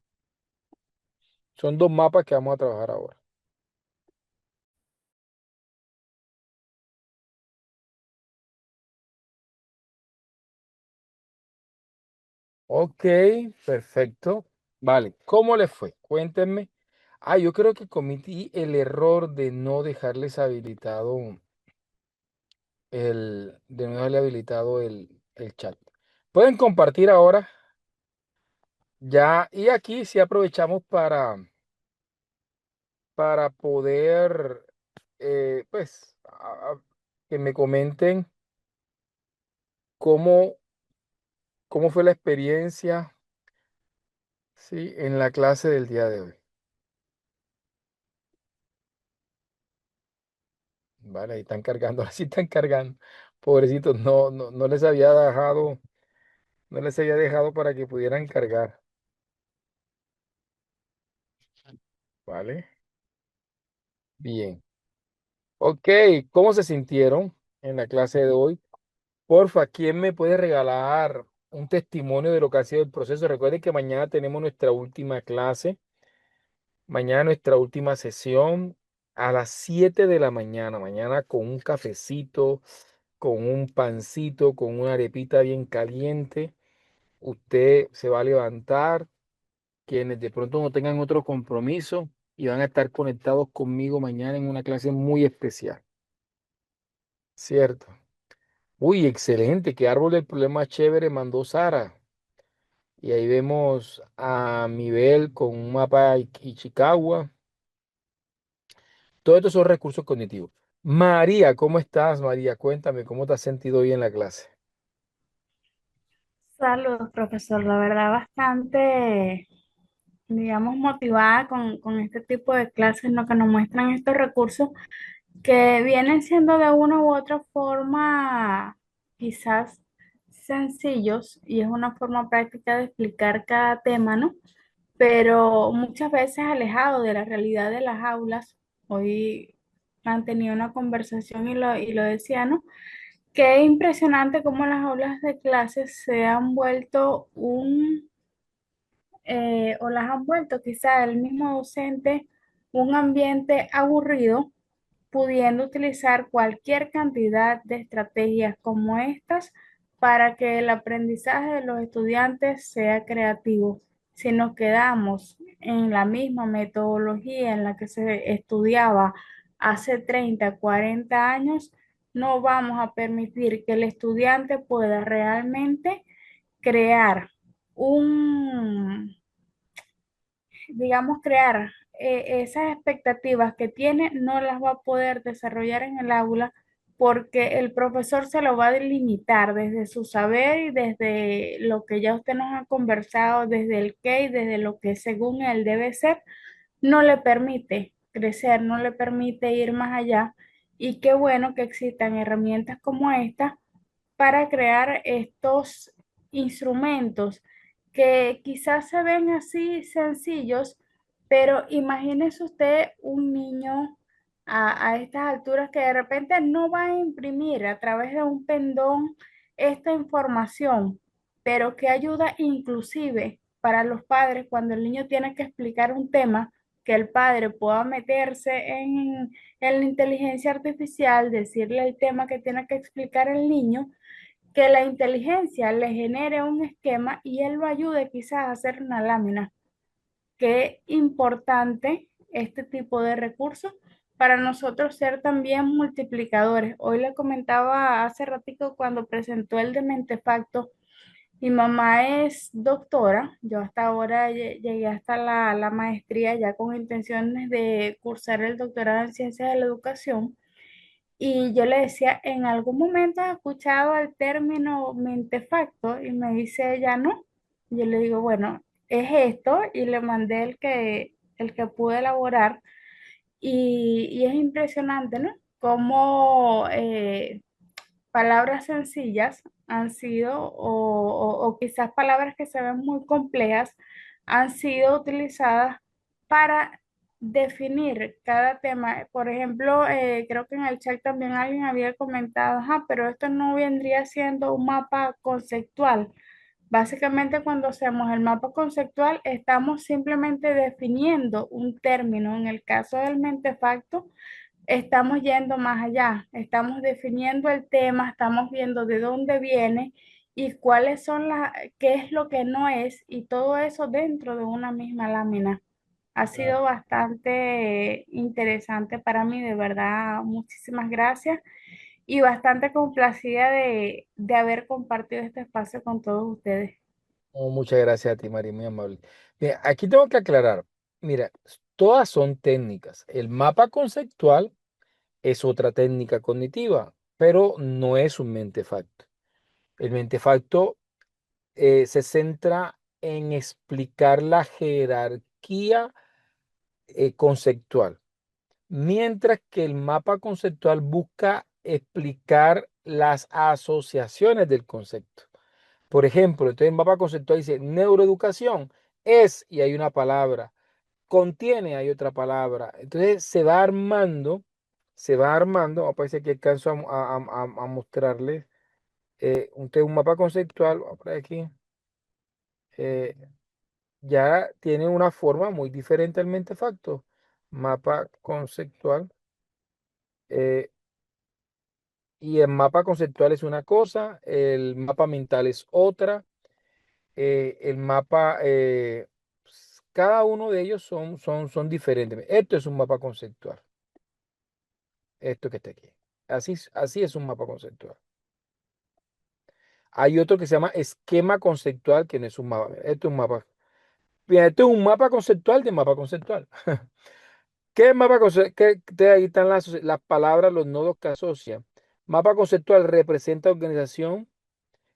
Son dos mapas que vamos a trabajar ahora. Ok, perfecto. Vale, ¿cómo les fue? Cuéntenme. Ah, yo creo que cometí el error de no dejarles habilitado de no dejarle habilitado el chat. Pueden compartir ahora ya, y aquí sí aprovechamos para poder, pues, que me comenten cómo, cómo fue la experiencia, sí, en la clase del día de hoy. Vale, ahí están cargando, ahora sí están cargando. Pobrecitos, no les había dejado, no les había dejado para que pudieran cargar. Vale, bien. Ok, ¿cómo se sintieron en la clase de hoy? Porfa, ¿quién me puede regalar un testimonio de lo que ha sido el proceso? Recuerden que mañana tenemos nuestra última clase, mañana nuestra última sesión a las 7 de la mañana, mañana con un cafecito, con un pancito, con una arepita bien caliente. Usted se va a levantar, quienes de pronto no tengan otro compromiso y van a estar conectados conmigo mañana en una clase muy especial, ¿cierto? Uy, excelente, qué árbol del problema chévere mandó Sara. Y ahí vemos a Mibel con un mapa Ichikawa. Todos estos son recursos cognitivos. María, ¿cómo estás, María? Cuéntame, ¿cómo te has sentido hoy en la clase? Saludos, profesor. La verdad, bastante, digamos, motivada con este tipo de clases, ¿no? Que nos muestran estos recursos que vienen siendo de una u otra forma quizás sencillos y es una forma práctica de explicar cada tema, ¿no? Pero muchas veces alejado de la realidad de las aulas. Hoy mantenía una conversación y lo decía, ¿no? Qué impresionante cómo las aulas de clases se han vuelto o las han vuelto quizá el mismo docente un ambiente aburrido, pudiendo utilizar cualquier cantidad de estrategias como estas para que el aprendizaje de los estudiantes sea creativo. Si nos quedamos en la misma metodología en la que se estudiaba hace 30, 40 años, no vamos a permitir que el estudiante pueda realmente crear un, digamos, crear esas expectativas que tiene, no las va a poder desarrollar en el aula porque el profesor se lo va a delimitar desde su saber y desde lo que ya usted nos ha conversado, desde el qué y desde lo que según él debe ser, no le permite crecer, no le permite ir más allá. Y qué bueno que existan herramientas como esta para crear estos instrumentos que quizás se ven así sencillos, pero imagínese usted un niño a estas alturas que de repente no va a imprimir a través de un pendón esta información, pero que ayuda inclusive para los padres cuando el niño tiene que explicar un tema, que el padre pueda meterse en la inteligencia artificial, decirle el tema que tiene que explicar el niño, que la inteligencia le genere un esquema y él lo ayude quizás a hacer una lámina. Qué importante este tipo de recursos para nosotros ser también multiplicadores. Hoy le comentaba hace ratito cuando presentó el de Mentefacto, mi mamá es doctora, yo hasta ahora llegué hasta la maestría ya con intenciones de cursar el doctorado en ciencias de la educación Y yo le decía, ¿en algún momento has escuchado el término mentefacto? Y me dice ella, no. Yo le digo, bueno, es esto, y le mandé el que pude elaborar. Y es impresionante, ¿no? Cómo palabras sencillas han sido, o quizás palabras que se ven muy complejas, han sido utilizadas para definir cada tema. Por ejemplo, creo que en el chat también alguien había comentado, ajá, pero esto no vendría siendo un mapa conceptual. Básicamente, cuando hacemos el mapa conceptual, estamos simplemente definiendo un término. En el caso del mentefacto, estamos yendo más allá, estamos definiendo el tema, estamos viendo de dónde viene y cuáles son qué es lo que no es, y todo eso dentro de una misma lámina. Ha Claro. sido bastante interesante para mí, de verdad, muchísimas gracias y bastante complacida de haber compartido este espacio con todos ustedes. Oh, muchas gracias a ti, María, muy amable. Mira, aquí tengo que aclarar, mira, todas son técnicas. El mapa conceptual es otra técnica cognitiva, pero no es un mentefacto. El mentefacto se centra en explicar la jerarquía conceptual, mientras que el mapa conceptual busca explicar las asociaciones del concepto. Por ejemplo, entonces el mapa conceptual dice neuroeducación es y hay una palabra, contiene hay otra palabra. Entonces se va armando, parece que alcanzo a mostrarles un mapa conceptual, vamos por aquí, eh, ya tiene una forma muy diferente al mentefacto. Mapa conceptual. eh, y el mapa conceptual es una cosa, el mapa mental es otra. El mapa, cada uno de ellos son diferentes. Esto es un mapa conceptual, esto que está aquí. Así es un mapa conceptual. Hay otro que se llama esquema conceptual, que no es un mapa. Esto es un mapa. Mira, esto es un mapa conceptual de mapa conceptual. ¿Qué es mapa conceptual? Ahí están las palabras, los nodos que asocian. Mapa conceptual representa organización.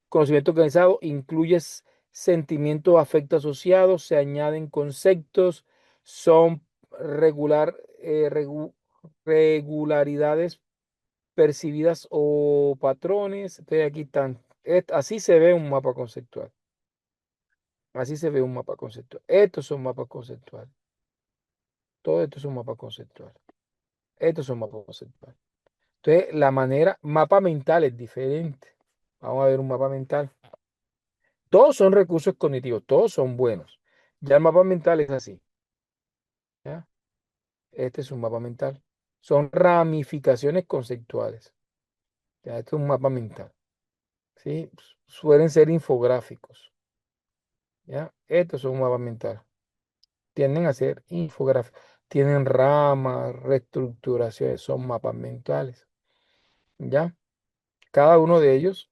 Conocimiento organizado incluye sentimientos, afectos asociados, se añaden conceptos, son regularidades percibidas o patrones. Entonces aquí están. Así se ve un mapa conceptual. Así se ve un mapa conceptual. Estos son mapas conceptuales. Todo esto es un mapa conceptual. Estos son mapas conceptuales. Entonces, mapa mental es diferente. Vamos a ver un mapa mental. Todos son recursos cognitivos, todos son buenos. Ya el mapa mental es así, ¿ya? Este es un mapa mental. Son ramificaciones conceptuales. ¿Ya? Este es un mapa mental, ¿sí? Suelen ser infográficos, ¿ya? Estos son un mapa mental. Tienden a ser infográficos. Tienen ramas, reestructuraciones, son mapas mentales, ¿ya? Cada uno de ellos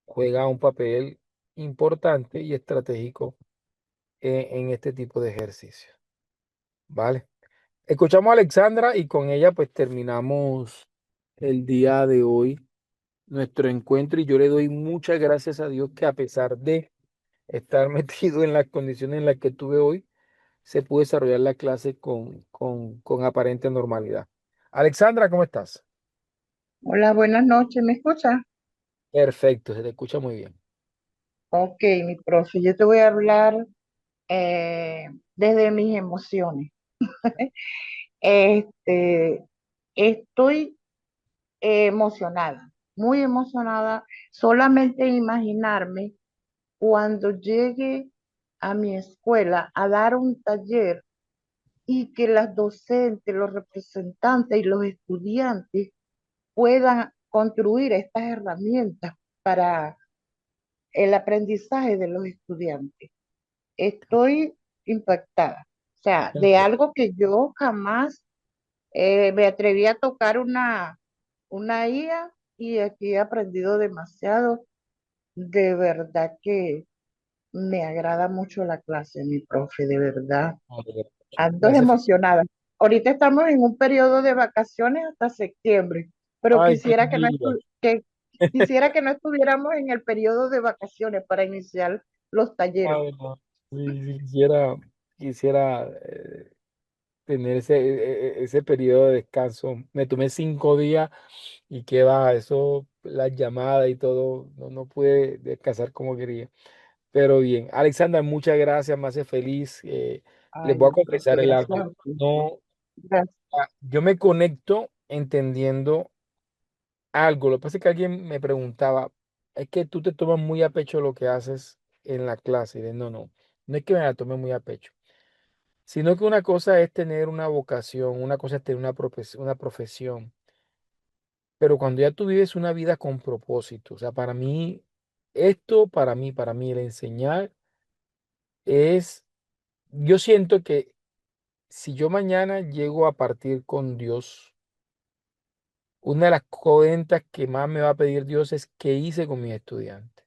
juega un papel importante y estratégico en este tipo de ejercicio, ¿vale? Escuchamos a Alexandra y con ella pues terminamos el día de hoy nuestro encuentro, y yo le doy muchas gracias a Dios que a pesar de estar metido en las condiciones en las que tuve hoy, se pudo desarrollar la clase con aparente normalidad. Alexandra, ¿cómo estás? Hola, buenas noches, ¿me escucha? Perfecto, se te escucha muy bien. Ok, mi profe, yo te voy a hablar desde mis emociones. Este, estoy emocionada, muy emocionada, solamente imaginarme cuando llegue a mi escuela a dar un taller y que las docentes, los representantes y los estudiantes puedan construir estas herramientas para el aprendizaje de los estudiantes. Estoy impactada. O sea, de algo que yo jamás me atreví a tocar una IA y aquí he aprendido demasiado. De verdad que me agrada mucho la clase, mi profe, de verdad. Ando Gracias. emocionada. Ahorita estamos en un periodo de vacaciones hasta septiembre. pero Ay, qué envidia. quisiera que no estuviéramos en el periodo de vacaciones para iniciar los talleres. Ay, no. Sí, sí, quisiera tener ese periodo de descanso. Me tomé 5 días y qué va, eso, las llamadas y todo, no pude descansar como quería. Pero bien, Alexandra, muchas gracias, me hace feliz. Les Ay, voy a no, profe, confesar el gracias algo. a ti. No, Gracias. yo me conecto entendiendo algo. Lo que pasa es que alguien me preguntaba, es que tú te tomas muy a pecho lo que haces en la clase. Y de, no es que me la tome muy a pecho, sino que una cosa es tener una vocación, una cosa es tener una profesión, pero cuando ya tú vives una vida con propósito, o sea, para mí, para mí, el enseñar es, yo siento que si yo mañana llego a partir con Dios, una de las cuentas que más me va a pedir Dios es qué hice con mis estudiantes,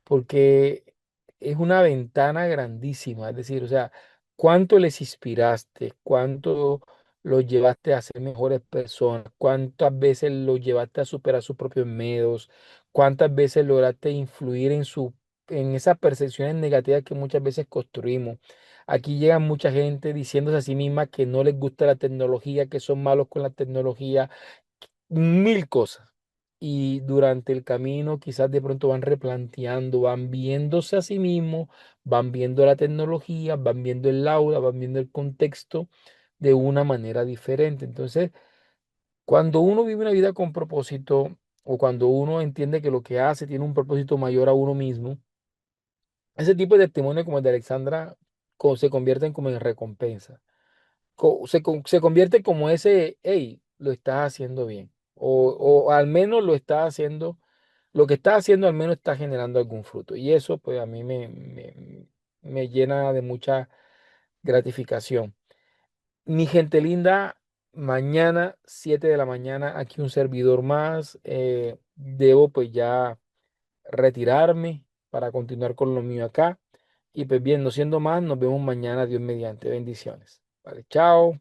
porque es una ventana grandísima, es decir, o sea, cuánto les inspiraste, cuánto los llevaste a ser mejores personas, cuántas veces los llevaste a superar sus propios miedos, cuántas veces lograste influir en esas percepciones negativas que muchas veces construimos. Aquí llega mucha gente diciéndose a sí misma que no les gusta la tecnología, que son malos con la tecnología, mil cosas. Y durante el camino quizás de pronto van replanteando, van viéndose a sí mismos, van viendo la tecnología, van viendo el aula, van viendo el contexto de una manera diferente. Entonces, cuando uno vive una vida con propósito o cuando uno entiende que lo que hace tiene un propósito mayor a uno mismo, ese tipo de testimonio como el de Alexandra se convierten como en recompensa, se convierte como ese, hey, lo estás haciendo bien. O al menos lo estás haciendo, lo que estás haciendo al menos está generando algún fruto. Y eso pues a mí me llena de mucha gratificación. Mi gente linda, mañana 7 de la mañana, aquí un servidor más. Debo pues ya retirarme para continuar con lo mío acá. Y pues bien, no siendo más, nos vemos mañana, Dios mediante. Bendiciones. Vale, chao.